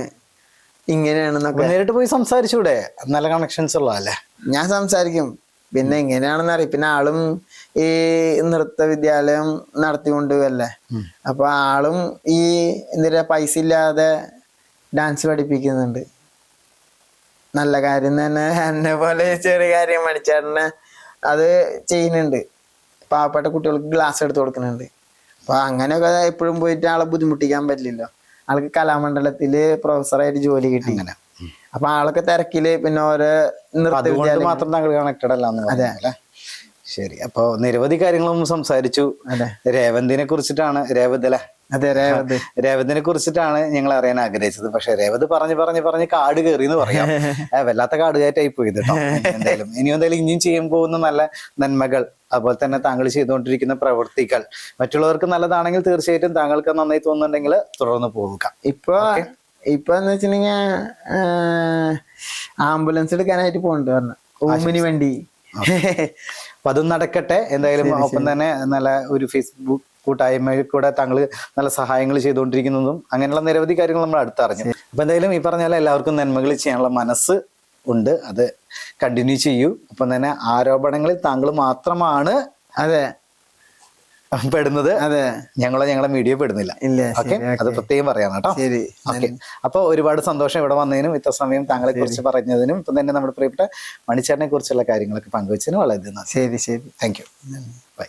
ഇങ്ങനെയാണെന്നൊക്കെ. നേരിട്ട് പോയി സംസാരിച്ചൂടെ? നല്ല കണക്ഷൻസ് ഉള്ളതല്ലേ? ഞാൻ സംസാരിക്കും. പിന്നെ എങ്ങനെയാണെന്ന് അറിയാം. പിന്നെ ആളും ഈ നൃത്ത വിദ്യാലയം നടത്തിക്കൊണ്ടുവല്ലേ. അപ്പൊ ആളും ഈ എന്തിനാ പൈസ ഇല്ലാതെ ഡാൻസ് പഠിപ്പിക്കുന്നുണ്ട്. നല്ല കാര്യം തന്നെ. എന്നെ പോലെ ചെറിയ കാര്യം മണിച്ചേട്ടനെ അത് ചെയ്യുന്നുണ്ട്. പാവപ്പെട്ട കുട്ടികൾക്ക് ക്ലാസ് എടുത്ത് കൊടുക്കുന്നുണ്ട്. അപ്പൊ അങ്ങനെയൊക്കെ എപ്പോഴും പോയിട്ട് ആളെ ബുദ്ധിമുട്ടിക്കാൻ പറ്റില്ലല്ലോ. ആൾക്ക് കലാമണ്ഡലത്തില് പ്രൊഫസറായിട്ട് ജോലി കിട്ടി. അങ്ങനെ അപ്പൊ ആളൊക്കെ തിരക്കില് പിന്നെ ഓരോ മാത്രം താങ്കൾ കണക്റ്റഡ് അല്ല. ശരി, അപ്പൊ നിരവധി കാര്യങ്ങളും സംസാരിച്ചു. രേവന്തിനെ കുറിച്ചിട്ടാണ്, രേവതിനെ കുറിച്ചിട്ടാണ് ഞങ്ങൾ അറിയാൻ ആഗ്രഹിച്ചത്. പക്ഷെ രേവതി പറഞ്ഞ് കാട് കയറി എന്ന് പറയാം. വല്ലാത്ത കാട് കയറ്റായി പോയി കേട്ടോ. എന്തായാലും ഇനിയും ചെയ്യാൻ പോകുന്ന നല്ല നന്മകൾ, അതുപോലെ തന്നെ താങ്കൾ ചെയ്തുകൊണ്ടിരിക്കുന്ന പ്രവൃത്തികൾ മറ്റുള്ളവർക്ക് നല്ലതാണെങ്കിൽ തീർച്ചയായിട്ടും താങ്കൾക്ക് നന്നായി തോന്നുന്നുണ്ടെങ്കിൽ തുടർന്ന് പോവുക. ഇപ്പൊ എന്ന് വെച്ചിട്ടുണ്ടെങ്കിൽ ആംബുലൻസ് എടുക്കാനായിട്ട് പോകണ്ട പറഞ്ഞു, ഓമിന് വേണ്ടി. അപ്പൊ അതും നടക്കട്ടെ. എന്തായാലും ഒപ്പം തന്നെ നല്ല ഒരു ഫേസ്ബുക്ക് കൂട്ടായ്മയിൽ കൂടെ താങ്കൾ നല്ല സഹായങ്ങൾ ചെയ്തുകൊണ്ടിരിക്കുന്നതും അങ്ങനെയുള്ള നിരവധി കാര്യങ്ങൾ നമ്മൾ അടുത്തറിഞ്ഞു. അപ്പൊ എന്തായാലും ഈ പറഞ്ഞാൽ എല്ലാവർക്കും നന്മകൾ ചെയ്യാനുള്ള മനസ്സ് ഉണ്ട്, അത് കണ്ടിന്യൂ ചെയ്യൂ. ഒപ്പം തന്നെ ആരോപണങ്ങളിൽ താങ്കൾ മാത്രമാണ് പെടുന്നത്. ഞങ്ങളെ മീഡിയ പെടുന്നില്ല. ഓക്കെ, അത് പ്രത്യേകം പറയാം കേട്ടോ. ഓക്കെ, അപ്പൊ ഒരുപാട് സന്തോഷം ഇവിടെ വന്നതിനും ഇത്ര സമയം താങ്കളെ കുറിച്ച് പറഞ്ഞതിനും ഇപ്പം തന്നെ നമ്മുടെ പ്രിയപ്പെട്ട മണിച്ചേട്ടനെ കുറിച്ചുള്ള കാര്യങ്ങളൊക്കെ പങ്കുവച്ചതിനും വളരെ നന്ദി. ശരി, താങ്ക് യു. ബൈ.